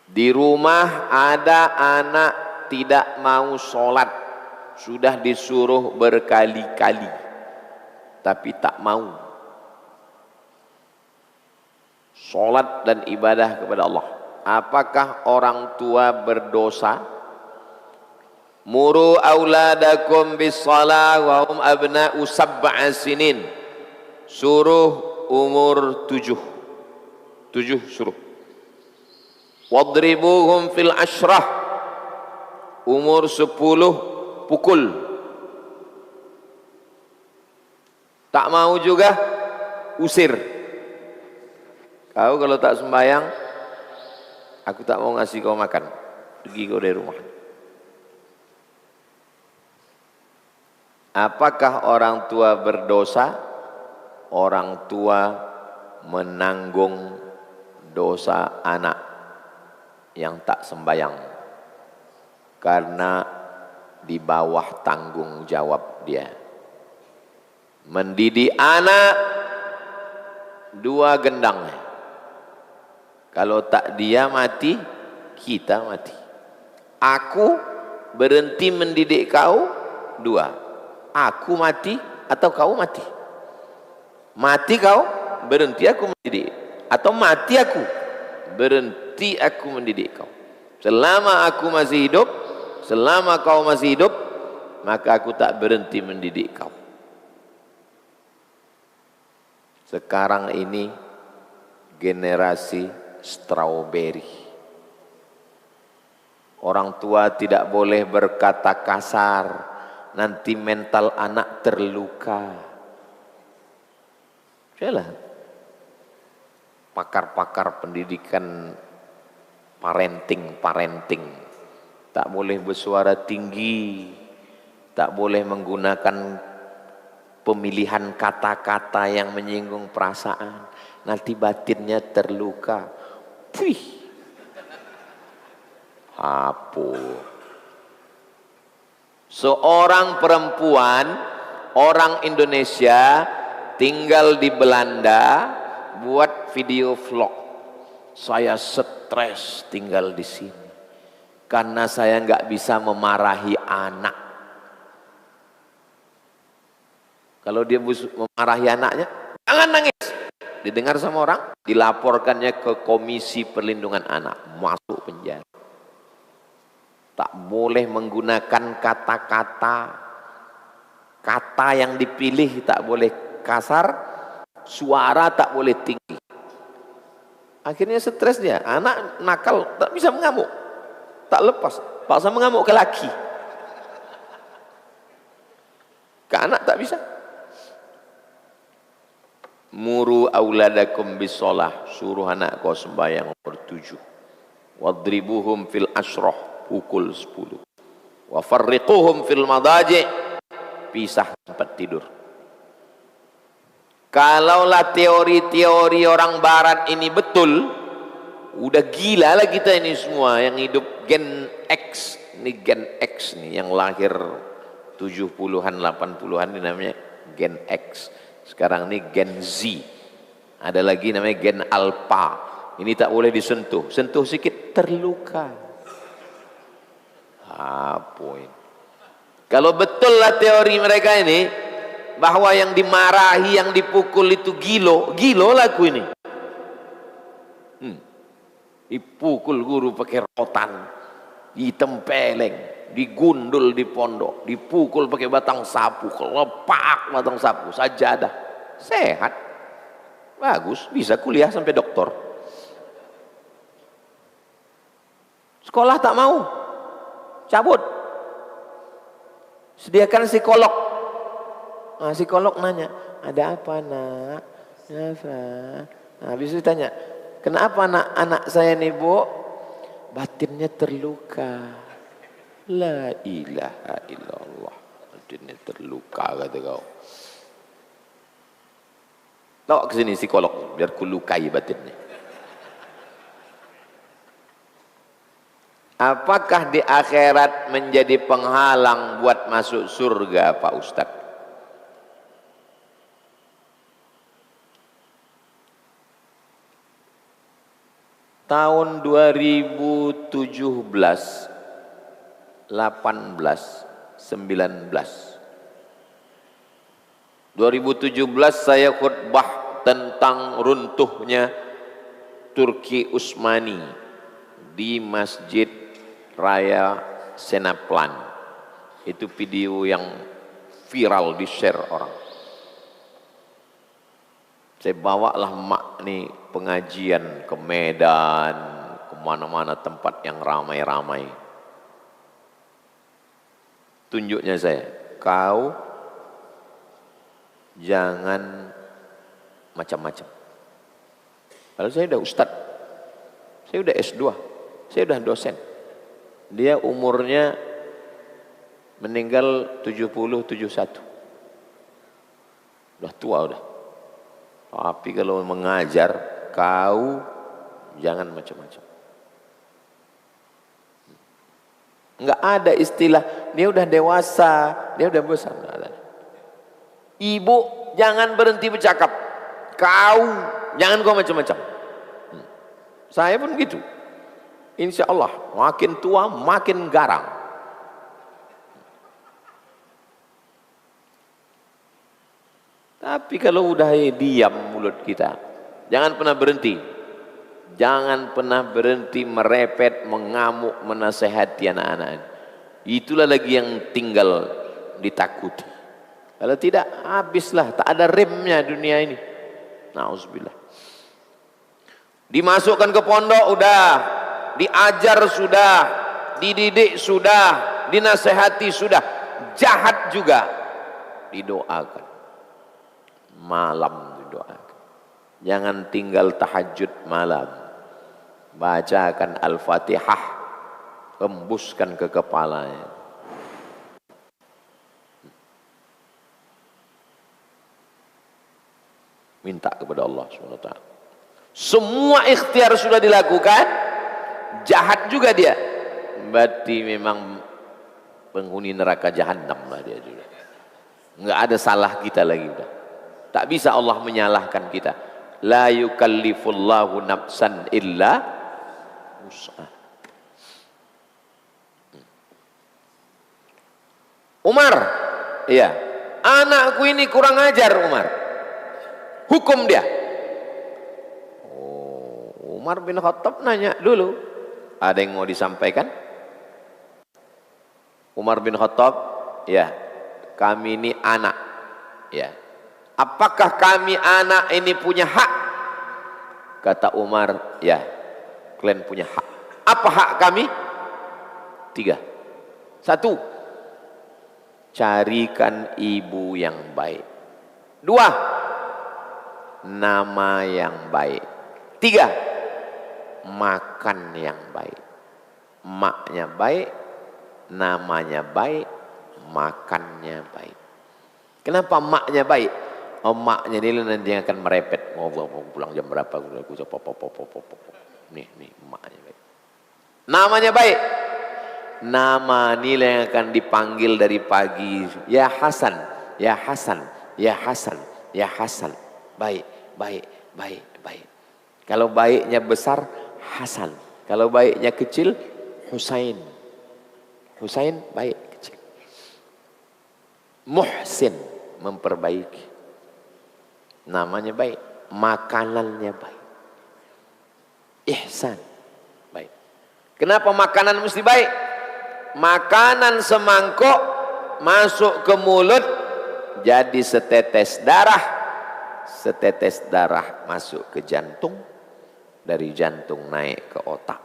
Di rumah ada anak tidak mau sholat, sudah disuruh berkali-kali, tapi tak mau sholat dan ibadah kepada Allah. Apakah orang tua berdosa? Muru auladakum bis shalah wa hum abna'u sab'a sinin. Suruh umur 7 suruh. Wadribuhum fil ashrah, umur 10 pukul. Tak mau juga usir. Kau kalau tak sembahyang, aku tak mau ngasih kau makan, pergi kau dari rumah. Apakah orang tua berdosa? Orang tua menanggung dosa anak yang tak sembahyang, karena di bawah tanggung jawab dia. Mendidik anak 2 gendang. Kalau tak dia mati, kita mati. Aku berhenti mendidik kau 2. Aku mati atau kau mati. Mati kau, berhenti aku mendidik. Atau mati aku, berhenti aku mendidik kau. Selama aku masih hidup, selama kau masih hidup, maka aku tak berhenti mendidik kau. Sekarang ini generasi strawberry. Orang tua tidak boleh berkata kasar, nanti mental anak terluka. Jelas. Pakar-pakar pendidikan parenting, tak boleh bersuara tinggi, tak boleh menggunakan pemilihan kata-kata yang menyinggung perasaan, nanti batinnya terluka. Puih. Apa? Seorang perempuan, orang Indonesia tinggal di Belanda, buat video vlog. Saya stres tinggal di sini karena saya nggak bisa memarahi anak. Kalau dia memarahi anaknya, jangan nangis. Didengar sama orang, dilaporkannya ke Komisi Perlindungan Anak, masuk penjara. Tak boleh menggunakan kata yang dipilih tak boleh kasar, suara tak boleh tinggi. Akhirnya stres dia, anak nakal tak bisa mengamuk, tak lepas, paksa mengamuk ke laki, ke anak tak bisa. Muru auladakum bisolah, suruh anak kau sembahyang nomor 7. Wadribuhum fil asroh, pukul 10. Wa farriquhum fil madaji', pisah tempat tidur. Kalaulah teori-teori orang barat ini betul, udah gila lah kita ini semua yang hidup Gen X. Ini Gen X nih yang lahir 70-an 80-an ini namanya Gen X. Sekarang ini Gen Z. Ada lagi namanya Gen Alpha. Ini tak boleh disentuh. Sentuh sedikit terluka. Apa ini? Kalau betul lah teori mereka ini, bahwa yang dimarahi, yang dipukul itu gilo laku ini. Dipukul guru pakai rotan, ditempeleng, digundul di pondok, dipukul pakai batang sapu, kelepak batang sapu, sajadah. Sehat, bagus, bisa kuliah sampai doktor. Sekolah tak mau, cabut. Sediakan psikolog. Nah, psikolog nanya, ada apa nak? Kenapa? Nah, habis itu tanya, kenapa anak saya nih bu? Batinnya terluka. La ilaha illallah. Batinnya terluka kata kau. Bawa ke sini psikolog, biar ku lukai batinnya. Apakah di akhirat menjadi penghalang buat masuk surga Pak Ustadz? Tahun 2017, 18, 19. 2017 saya khutbah tentang runtuhnya Turki Utsmani di Masjid Raya Senaplan. Itu video yang viral di share orang. Saya bawalah mak nih pengajian ke Medan, kemana-mana tempat yang ramai-ramai. Tunjuknya saya, kau jangan macam-macam. Kalau saya udah ustadz, saya udah S2, saya udah dosen. Dia umurnya meninggal 70-71. Udah tua udah. Tapi kalau mengajar, kau jangan macam-macam. Enggak ada istilah, dia udah dewasa, dia udah besar. Ibu jangan berhenti bercakap. Kau jangan kau macam-macam. Saya pun gitu. Insya Allah makin tua makin garang. Tapi kalau udah diam mulut kita, jangan pernah berhenti. Jangan pernah berhenti merepet, mengamuk, menasehati anak-anak. Itulah lagi yang tinggal ditakuti. Kalau tidak, habislah, tak ada remnya dunia ini. Nauzubillah. Dimasukkan ke pondok udah, diajar sudah, dididik sudah, dinasehati sudah, jahat juga didoakan. Malam didoakan. Jangan tinggal tahajud malam. Bacakan Al-Fatihah, hembuskan ke kepalanya. Minta kepada Allah SWT. Semua ikhtiar sudah dilakukan, jahat juga dia. berarti memang penghuni neraka jahanam lah dia juga. Enggak ada salah kita lagi udah. Tak bisa Allah menyalahkan kita. La yukallifullahu nafsan illa wus'aha. Umar, iya, anakku ini kurang ajar Umar. Hukum dia. Oh, Umar bin Khattab nanya dulu. Ada yang mau disampaikan? Umar bin Khattab, ya, kami ini anak, ya. Apakah kami anak ini punya hak? Kata Umar, ya, kalian punya hak. Apa hak kami? 3. 1, carikan ibu yang baik. 2, nama yang baik. 3, makan yang baik. Maknya baik, namanya baik, makannya baik. Kenapa maknya baik? Oh, maknya ini nanti akan merepet. Mau pulang jam berapa? Nih, maknya baik. Namanya baik. Nama nilai yang akan dipanggil dari pagi. Ya Hasan, ya Hasan, ya Hasan, ya Hasan. Baik, baik, baik, baik. Kalau baiknya besar, Hasan. Kalau baiknya kecil, Husain. Husain baik kecil. Muhsin, memperbaiki. Namanya baik, makanannya baik. Ihsan, baik. Kenapa makanan mesti baik? Makanan semangkok masuk ke mulut jadi setetes darah. Setetes darah masuk ke jantung, dari jantung naik ke otak.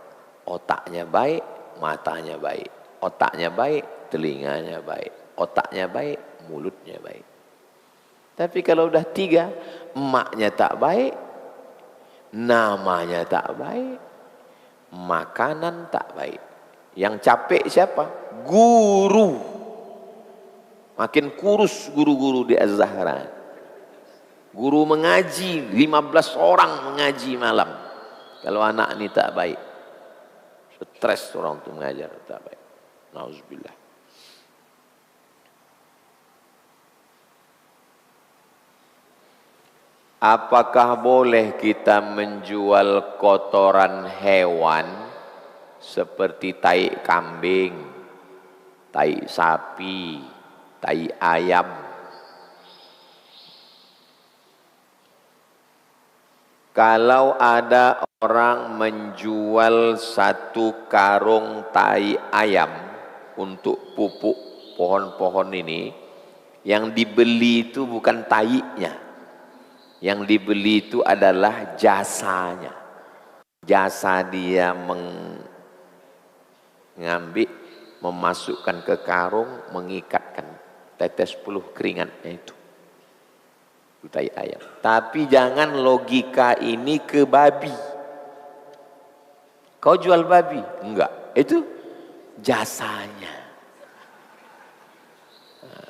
Otaknya baik, matanya baik. Otaknya baik, telinganya baik. Otaknya baik, mulutnya baik. Tapi kalau udah 3, emaknya tak baik, namanya tak baik, makanan tak baik. Yang capek siapa? Guru. Makin kurus guru-guru di Az-Zahra. Guru mengaji, 15 orang mengaji malam. Kalau anak ini tak baik, stres orang untuk mengajar, tak baik. Nauzubillah. Apakah boleh kita menjual kotoran hewan seperti tai kambing, tai sapi, tai ayam? Kalau ada orang menjual 1 karung tai ayam untuk pupuk pohon-pohon ini, yang dibeli itu bukan tainya. Yang dibeli itu adalah jasanya. Jasa dia mengambil, memasukkan ke karung, mengikatkan tetes puluh keringatnya itu. Tai ayam. Tapi jangan logika ini ke babi. Kau jual babi? Enggak. Itu jasanya. Nah,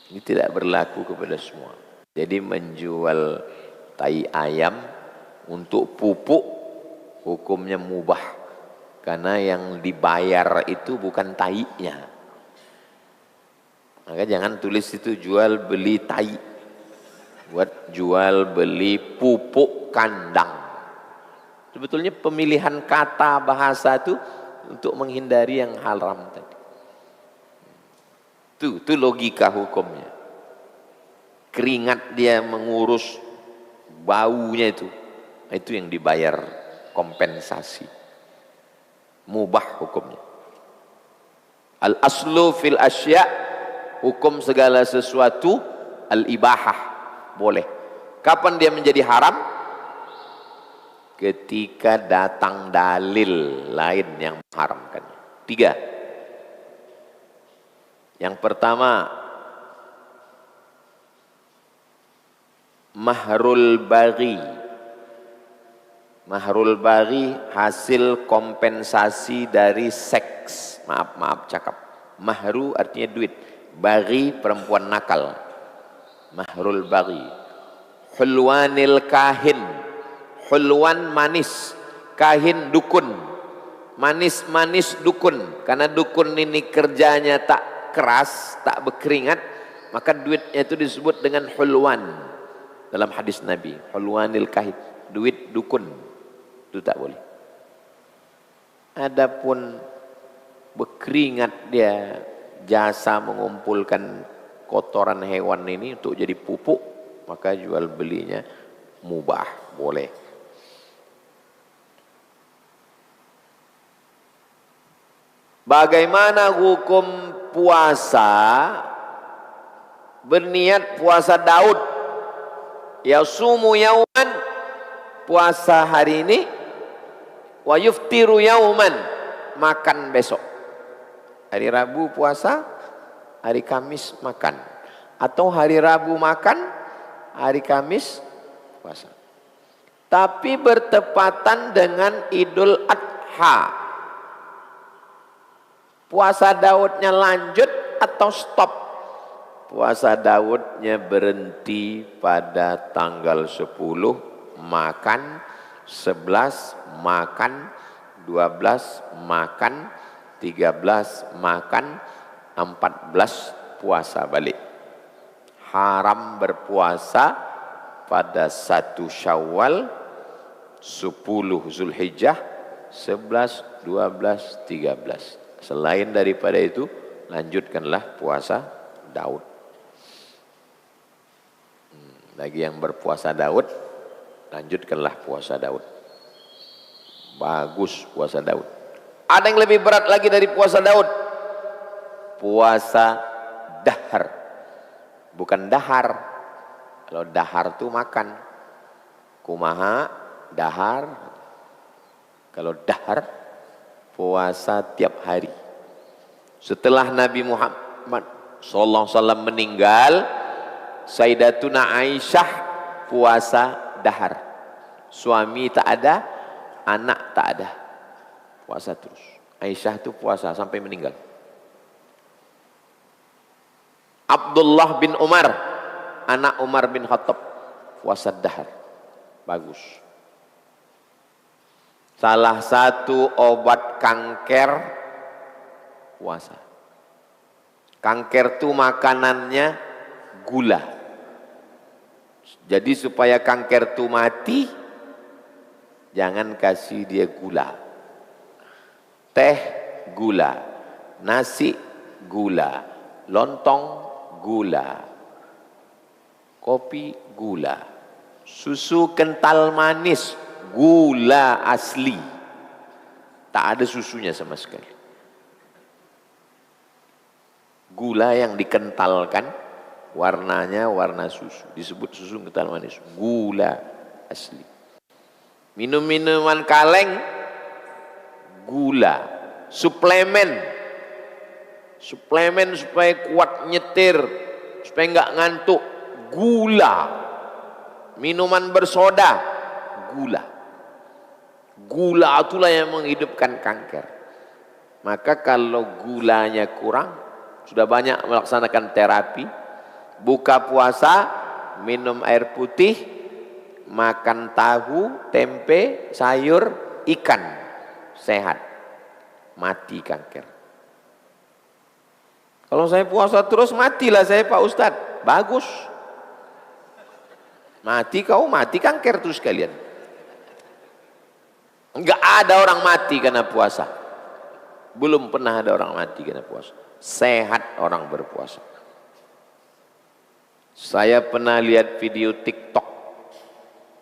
ini tidak berlaku kepada semua. Jadi menjual tai ayam untuk pupuk hukumnya mubah. Karena yang dibayar itu bukan tainya. Maka jangan tulis itu jual beli tai. Buat jual beli pupuk kandang. Sebetulnya pemilihan kata bahasa itu untuk menghindari yang haram tadi. Itu logika hukumnya. Keringat dia mengurus baunya itu yang dibayar kompensasi. Mubah hukumnya. Al aslu fil asya, hukum segala sesuatu al ibahah, boleh. Kapan dia menjadi haram? Ketika datang dalil lain yang mengharamkannya. 3. Yang pertama, mahrul baghi. Mahrul baghi hasil kompensasi dari seks. Maaf cakap. Mahru artinya duit. Baghi perempuan nakal. Mahrul baghi. Hulwanil kahin. Hulwan manis. Kahin dukun. manis-manis dukun. Karena dukun ini kerjanya tak keras, tak berkeringat, maka duitnya itu disebut dengan hulwan. Dalam hadis Nabi, hulwanil kahid, duit dukun, itu tak boleh. Adapun berkeringat dia, jasa mengumpulkan kotoran hewan ini untuk jadi pupuk, maka jual belinya mubah, boleh. Bagaimana hukum puasa berniat puasa Daud? Yasumu yauman, puasa hari ini, wa yuftiru yauman, makan besok. Hari Rabu puasa, hari Kamis makan. Atau hari Rabu makan, hari Kamis puasa. Tapi bertepatan dengan Idul Adha. Puasa Daudnya lanjut atau stop? Puasa Daudnya berhenti pada tanggal 10 makan, 11 makan, 12 makan, 13 makan, 14 puasa balik. Haram berpuasa pada 1 Syawal, 10 Zulhijjah, 11, 12, 13. Selain daripada itu, lanjutkanlah puasa Daud. Bagi yang berpuasa Daud, lanjutkanlah puasa Daud. Bagus puasa Daud. Ada yang lebih berat lagi dari puasa Daud. Puasa dahar. Bukan dahar. Kalau dahar itu makan. Kumaha, dahar. Kalau dahar, puasa tiap hari. Setelah Nabi Muhammad SAW meninggal, Sayyidatuna Aisyah puasa dahar. Suami tak ada, anak tak ada, puasa terus. Aisyah itu puasa sampai meninggal. Abdullah bin Umar, anak Umar bin Khattab, puasa dahar. Bagus. Salah satu obat kanker, puasa. Kanker itu makanannya gula. Jadi supaya kanker itu mati, jangan kasih dia gula. Teh gula, nasi gula, lontong gula, kopi gula, susu kental manis gula asli, tak ada susunya sama sekali. Gula yang dikentalkan, warnanya warna susu, disebut susu kental manis, gula asli. Minum-minuman kaleng, gula. Suplemen supaya kuat nyetir, supaya enggak ngantuk, gula. Minuman bersoda, gula. Gula itulah yang menghidupkan kanker. Maka kalau gulanya kurang, sudah banyak melaksanakan terapi, buka puasa, minum air putih, makan tahu, tempe, sayur, ikan, sehat, mati kanker. Kalau saya puasa terus, matilah saya Pak Ustadz. Bagus. Mati kau, mati kanker terus kalian. Enggak ada orang mati karena puasa. Belum pernah ada orang mati karena puasa. Sehat orang berpuasa. Saya pernah lihat video TikTok.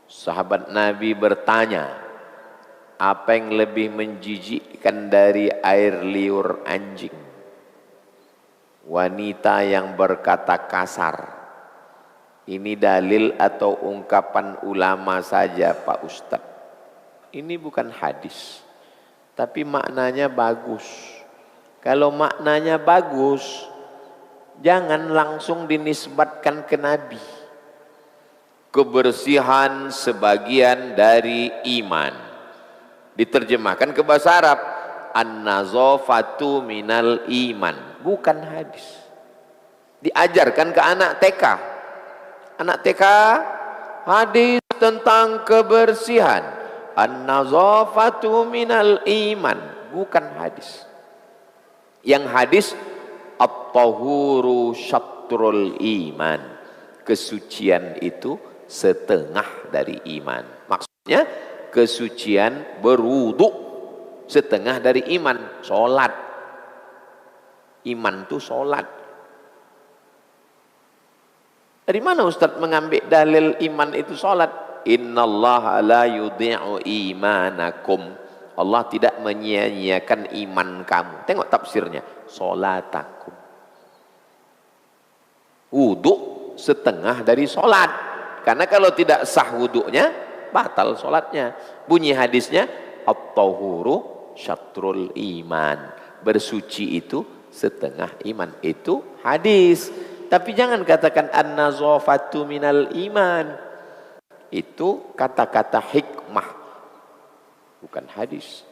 Sahabat Nabi bertanya, apa yang lebih menjijikkan dari air liur anjing? Wanita yang berkata kasar. Ini dalil atau ungkapan ulama saja Pak Ustadz? Ini bukan hadis, tapi maknanya bagus. Kalau maknanya bagus, jangan langsung dinisbatkan ke Nabi. Kebersihan sebagian dari iman. Diterjemahkan ke bahasa Arab, an-nazafatu minal iman. Bukan hadis. Diajarkan ke anak TK. Anak TK, hadis tentang kebersihan. An-nazafatu minal iman. bukan hadis. Yang hadis at-tahuru syatrul iman. Kesucian itu setengah dari iman. Maksudnya kesucian berwudu setengah dari iman. Sholat. Iman itu sholat. Dari mana Ustaz mengambil dalil iman itu sholat? Innallaha la yudhi'u imanakum. Allah tidak menyia-nyiakan iman kamu. Tengok tafsirnya. Sholatakum. Wudu setengah dari sholat. Karena kalau tidak sah wudunya, batal sholatnya. Bunyi hadisnya, at-tahuru syatrul iman. Bersuci itu setengah iman. Itu hadis. Tapi jangan katakan an-nazafatu minal iman. Itu kata-kata hikmah, bukan hadis.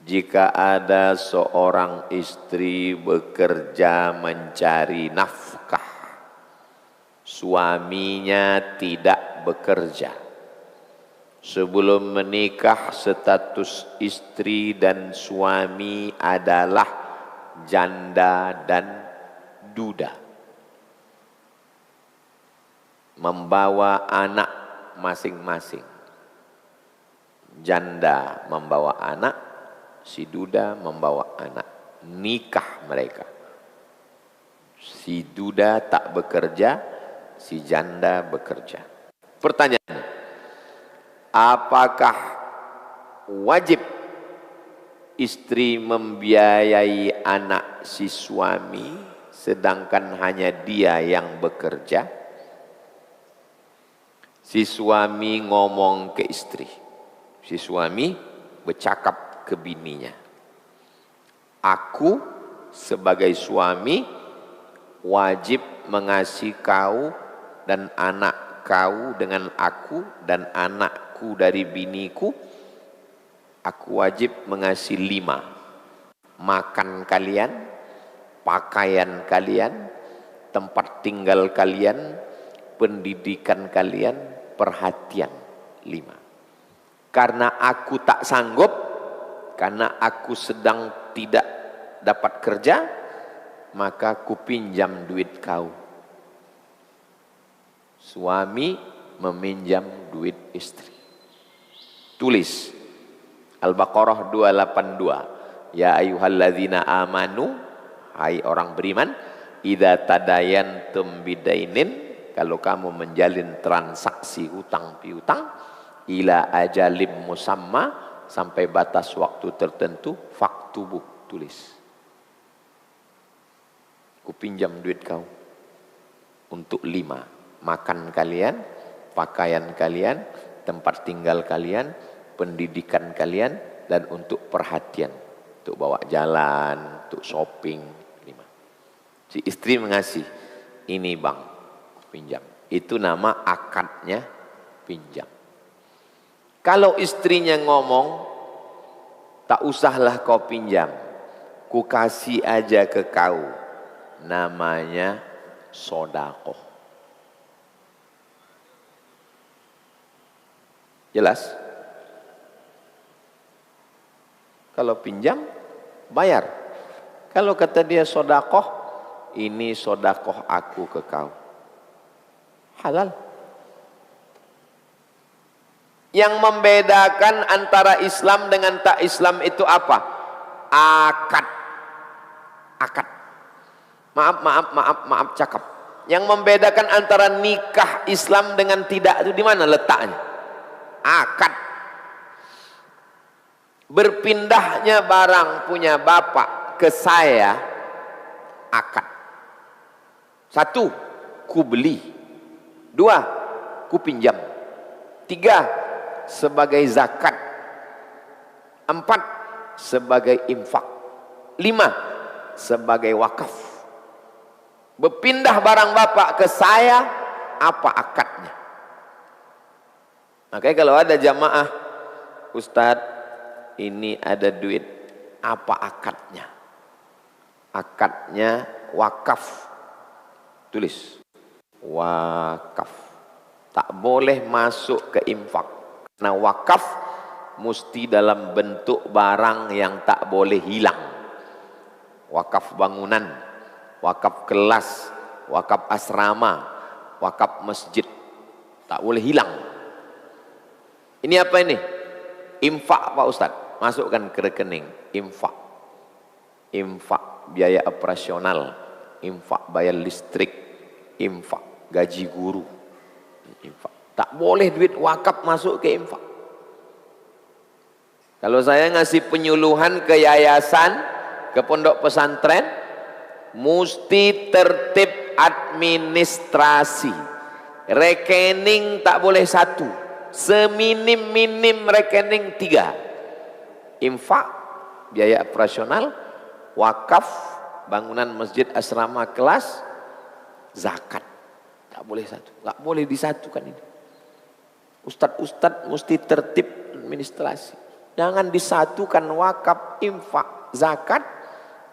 Jika ada seorang istri bekerja mencari nafkah, suaminya tidak bekerja. Sebelum menikah status istri dan suami adalah janda dan duda. Membawa anak masing-masing. Janda membawa anak, si duda membawa anak. Nikah mereka. Si duda tak bekerja, si janda bekerja. Pertanyaan, apakah wajib istri membiayai anak si suami sedangkan hanya dia yang bekerja? Si suami ngomong ke istri, si suami bercakap ke bininya, aku sebagai suami wajib mengasihi kau dan anak kau dengan aku dan anakku dari biniku. Aku wajib mengasihi 5. Makan kalian, pakaian kalian, tempat tinggal kalian, pendidikan kalian, perhatian. 5. Karena aku tak sanggup, karena aku sedang tidak dapat kerja, maka ku pinjam duit kau. Suami meminjam duit istri. Tulis Al-Baqarah 282. Ya ayyuhalladzina amanu, hai orang beriman, idza tadayantum bidainin, kalau kamu menjalin transaksi hutang piutang, ila ajalim musamma, sampai batas waktu tertentu, faktubuh, tulis. Ku pinjam duit kau untuk 5. Makan kalian, pakaian kalian, tempat tinggal kalian, pendidikan kalian, dan untuk perhatian, untuk bawa jalan, untuk shopping. 5. Si istri mengasih, ini bang, pinjam. Itu nama akadnya pinjam. Kalau istrinya ngomong, tak usahlah kau pinjam, ku kasih aja ke kau, namanya sodakoh. Jelas? Kalau pinjam, bayar. Kalau kata dia sodakoh, ini sodakoh aku ke kau. Halal. Yang membedakan antara Islam dengan tak Islam itu apa? Akad. Akad. Maaf cakap. Yang membedakan antara nikah Islam dengan tidak itu di mana letaknya? Akad. Berpindahnya barang punya bapak ke saya, akad. 1, ku beli. 2, ku pinjam. 3, sebagai zakat. 4, sebagai infak. 5, sebagai wakaf. Berpindah barang bapak ke saya, apa akadnya? Makanya kalau ada jamaah, Ustadz, ini ada duit, apa akadnya? Akadnya wakaf. Tulis, wakaf. Tak boleh masuk ke infak. Karena wakaf mesti dalam bentuk barang yang tak boleh hilang. Wakaf bangunan, wakaf kelas, wakaf asrama, wakaf masjid, tak boleh hilang. Ini apa ini? Infak Pak Ustadz, masukkan ke rekening. Infak, infak biaya operasional, infak bayar listrik, infak gaji guru, infak. Tak boleh duit wakaf masuk ke infak. Kalau saya ngasih penyuluhan ke yayasan, ke pondok pesantren, mesti tertib administrasi. Rekening tak boleh satu, seminim-minim rekening 3. Infak, biaya operasional, wakaf, bangunan masjid, asrama, kelas, zakat. Tak boleh satu, tak boleh disatukan ini. Ustadz mesti tertib administrasi. Jangan disatukan wakaf, infak, zakat.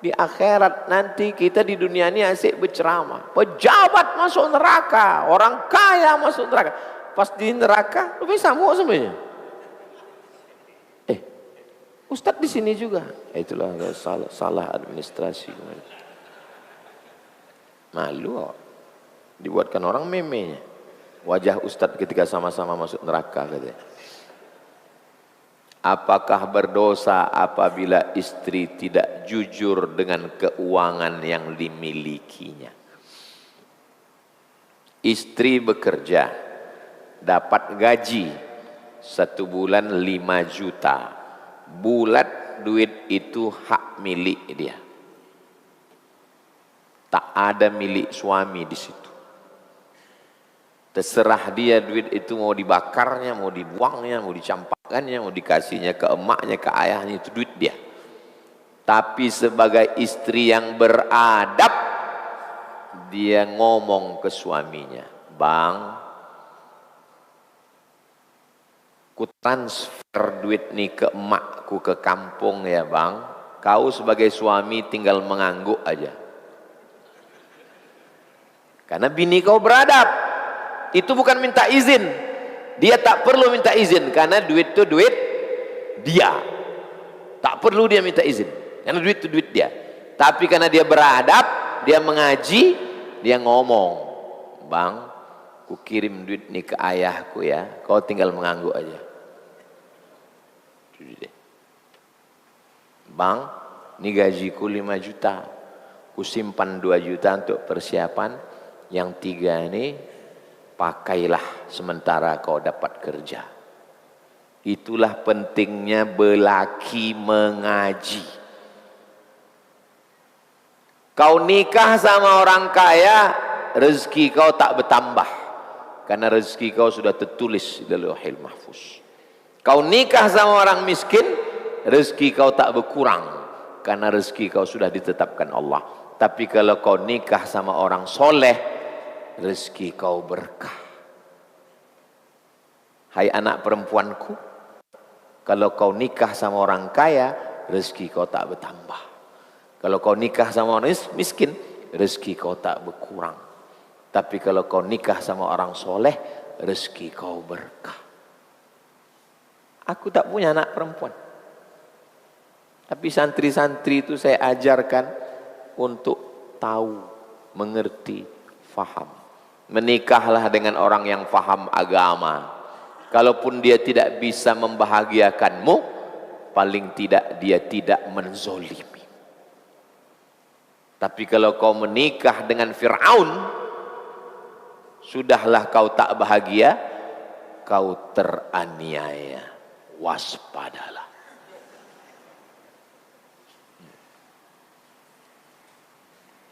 Di akhirat nanti kita di dunia ini asyik berceramah. Pejabat masuk neraka, orang kaya masuk neraka. Pas di neraka, lebih sama semuanya. Ustadz di sini juga. Itulah salah administrasi. Malu. Dibuatkan orang memenya. Wajah Ustadz ketika sama-sama masuk neraka katanya. Apakah berdosa apabila istri tidak jujur dengan keuangan yang dimilikinya? Istri bekerja, dapat gaji 1 bulan 5 juta. Bulat duit itu hak milik dia. Tak ada milik suami di situ. Terserah dia duit itu mau dibakarnya, mau dibuangnya, mau dicampakkannya, mau dikasihnya ke emaknya, ke ayahnya, itu duit dia. Tapi sebagai istri yang beradab, dia ngomong ke suaminya, "Bang, ku transfer duit nih ke emakku ke kampung ya bang. Kau sebagai suami tinggal mengangguk aja." Karena bini kau beradab. Itu bukan minta izin. Dia tak perlu minta izin karena duit itu duit dia. Tak perlu dia minta izin karena duit itu duit dia. Tapi karena dia beradab, dia mengaji, dia ngomong, "Bang, ku kirim duit nih ke ayahku ya. Kau tinggal mengangguk aja." "Bang, ini gajiku 5 juta. Ku simpan 2 juta untuk persiapan. Yang 3 ini pakailah sementara kau dapat kerja." Itulah pentingnya belaki mengaji. Kau nikah sama orang kaya, rezeki kau tak bertambah. Karena rezeki kau sudah tertulis di Lauhil Mahfuz. Kau nikah sama orang miskin, rezeki kau tak berkurang. Karena rezeki kau sudah ditetapkan Allah. Tapi kalau kau nikah sama orang soleh, rezeki kau berkah. Hai anak perempuanku, kalau kau nikah sama orang kaya, rezeki kau tak bertambah. Kalau kau nikah sama orang miskin, rezeki kau tak berkurang. Tapi kalau kau nikah sama orang soleh, rezeki kau berkah. Aku tak punya anak perempuan. Tapi santri-santri itu saya ajarkan untuk tahu, mengerti, faham. Menikahlah dengan orang yang faham agama. Kalaupun dia tidak bisa membahagiakanmu, paling tidak dia tidak menzolimi. Tapi kalau kau menikah dengan Fir'aun, sudahlah kau tak bahagia, kau teraniaya. Waspadalah.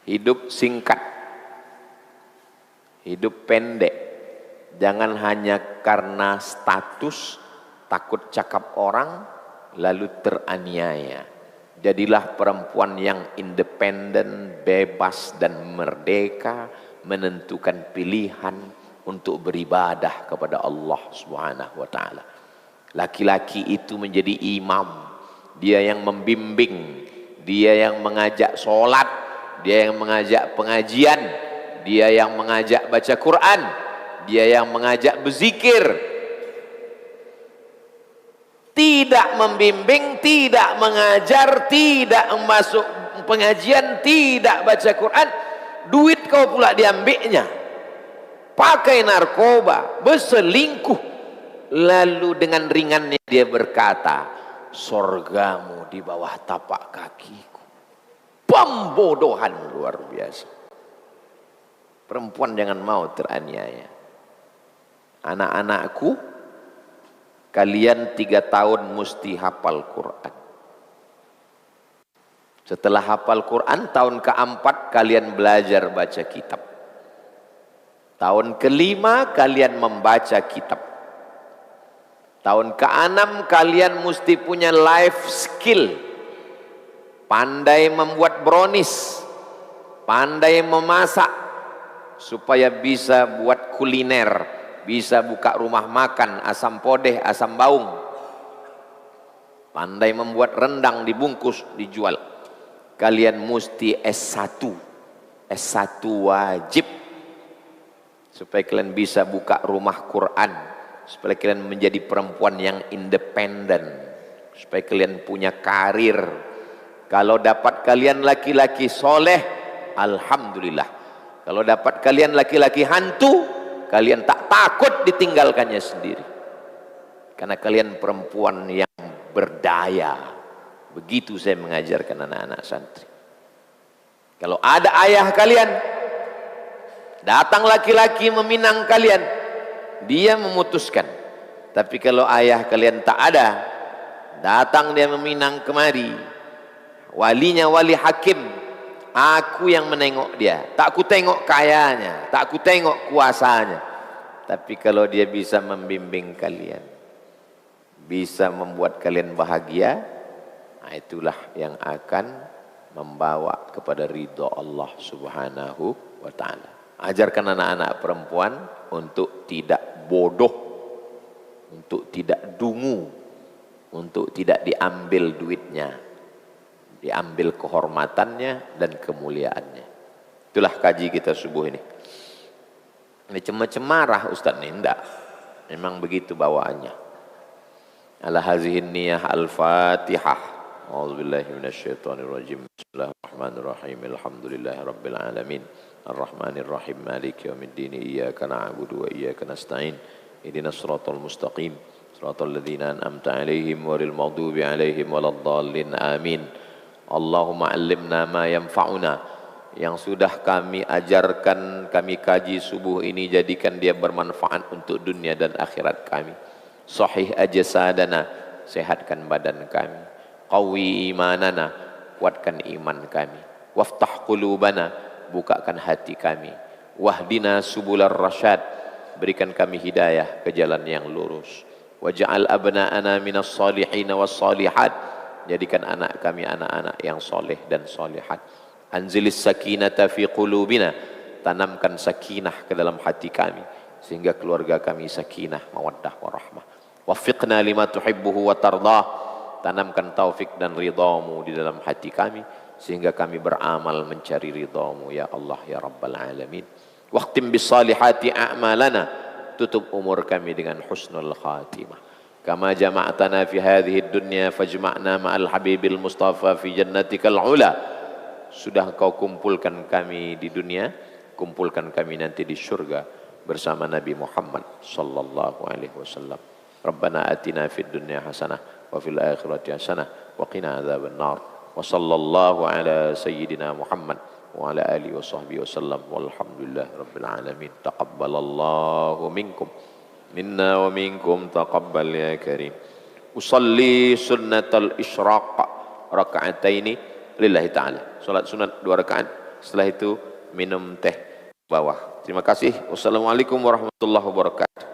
Hidup singkat, hidup pendek. Jangan hanya karena status, takut cakap orang, lalu teraniaya. Jadilah perempuan yang independen, bebas dan merdeka, menentukan pilihan untuk beribadah kepada Allah Subhanahu wa taala. Laki-laki itu menjadi imam, dia yang membimbing, dia yang mengajak sholat, dia yang mengajak pengajian, dia yang mengajak baca Quran, dia yang mengajak berzikir. tidak membimbing, tidak mengajar, tidak masuk pengajian, tidak baca Quran, duit kau pula diambilnya, pakai narkoba, berselingkuh, lalu dengan ringannya dia berkata, sorgamu di bawah tapak kakiku. Pembodohan luar biasa. Perempuan jangan mau teraniaya. Anak-anakku, kalian 3 tahun mesti hafal Quran. Setelah hafal Quran, tahun keempat kalian belajar baca kitab. Tahun kelima kalian membaca kitab. Tahun ke-6 kalian mesti punya life skill. Pandai membuat brownies, pandai memasak, supaya bisa buat kuliner, bisa buka rumah makan, asam podeh, asam baung. Pandai membuat rendang dibungkus, dijual. Kalian mesti S1. S1 wajib. Supaya kalian bisa buka rumah Quran. Supaya kalian menjadi perempuan yang independen. Supaya kalian punya karir. Kalau dapat kalian laki-laki soleh, alhamdulillah. Kalau dapat kalian laki-laki hantu, kalian tak takut ditinggalkannya sendiri. Karena kalian perempuan yang berdaya. Begitu saya mengajarkan anak-anak santri. Kalau ada ayah kalian, datang laki-laki meminang kalian, dia memutuskan. Tapi kalau ayah kalian tak ada, datang dia meminang kemari, walinya wali hakim, aku yang menengok dia, tak ku tengok kayanya, tak ku tengok kuasanya. Tapi kalau dia bisa membimbing kalian, bisa membuat kalian bahagia, nah itulah yang akan membawa kepada ridha Allah subhanahu wa ta'ala. Ajarkan anak-anak perempuan untuk tidak bodoh, untuk tidak dungu, untuk tidak diambil duitnya, diambil kehormatannya dan kemuliaannya. Itulah kaji kita subuh ini. Ini cemar-cemarah Ustaz nih, enggak. Memang begitu bawaannya. Ala hazihin niyah al-fatihah. A'udzubillahi minasyaitonirrajim. Bismillahirrahmanirrahim. Alhamdulillahi rabbil alamin. Ar-Rahmanirrahim. Maliki yaumiddin. Iyyaka na'budu wa iyyaka nasta'in. Ihdinas siratal mustaqim. Siratal ladzina an'amta 'alaihim ghairil maghdubi 'alaihim waladdallin. Amin. Allahumma 'allimna ma yanfa'una. Yang sudah kami ajarkan, kami kaji subuh ini, jadikan dia bermanfaat untuk dunia dan akhirat kami. Sahih ajsadana, sehatkan badan kami. Qawi imanana, kuatkan iman kami. Waftah qulubana, bukakan hati kami. Wahdina subular rasyad, berikan kami hidayah ke jalan yang lurus. Waj'al abna'ana minas salihin was salihat, jadikan anak kami anak-anak yang soleh dan solehat. Anzilis sakinata fi qulubina, tanamkan sakinah ke dalam hati kami sehingga keluarga kami sakinah, mawaddah, warahmah. Waffiqna lima tuhibbuhu wa tardah, tanamkan taufik dan ridhamu di dalam hati kami sehingga kami beramal mencari ridhamu ya Allah ya Rabbal Alamin. Waqtim bis salihati a'malana, tutup umur kami dengan husnul khatimah. Kama jama'tana fi hadhihi dunya fajma'na ma'al habibil mustafa fi jannatikal ula. Sudah kau kumpulkan kami di dunia, kumpulkan kami nanti di surga bersama Nabi Muhammad sallallahu alaihi wasallam. Rabbana atina fid dunya hasanah wa fil akhirati hasanah wa qina adzaban nar. Wa sallallahu ala sayyidina Muhammad wa ala alihi wa sahbihi wasallam walhamdulillahi rabbil alamin. Taqabbalallahu minkum minna wa minkum taqabbal ya karim. Usalli sunnatal isyraq raka'ataini lillahi ta'ala. Salat sunat 2 rakaat. Setelah itu minum teh bawah. Terima kasih. Wassalamualaikum warahmatullahi wabarakatuh.